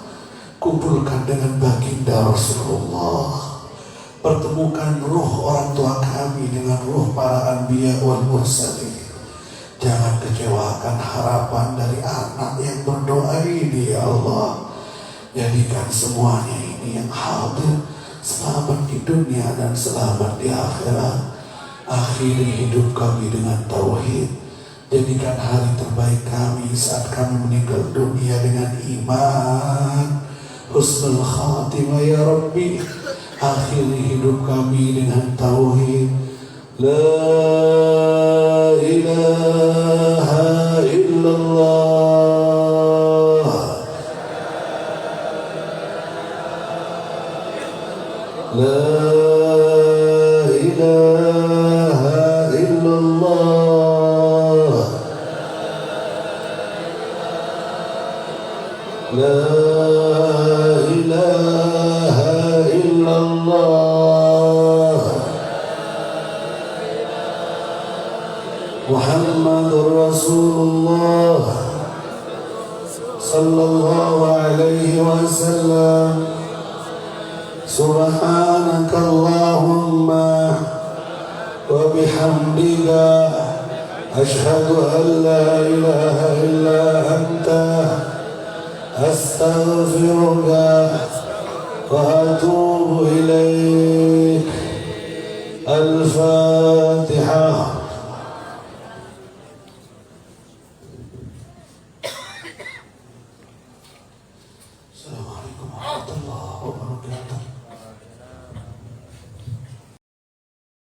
[SPEAKER 1] Kumpulkan dengan baginda Rasulullah. Pertemukan ruh orang tua kami dengan ruh para anbiya wal mursalin. Jangan kecewakan harapan dari anak yang berdoa ini ya Allah. Jadikan semuanya ini yang hadir selamat di dunia dan selamat di akhirat. Akhiri hidup kami dengan tauhid. Jadikan hari terbaik kami saat kami meninggal dunia dengan iman, husnul khatimah ya Rabbi. Akhiri hidup kami dengan tauhid. La ilaha illallah. La ilaha illallah. La ilaha illallah. Muhammadur Rasulullah sallallahu alaihi wasallam. Subhanaka Allahumma wa bihamdika ashhadu an la ilaha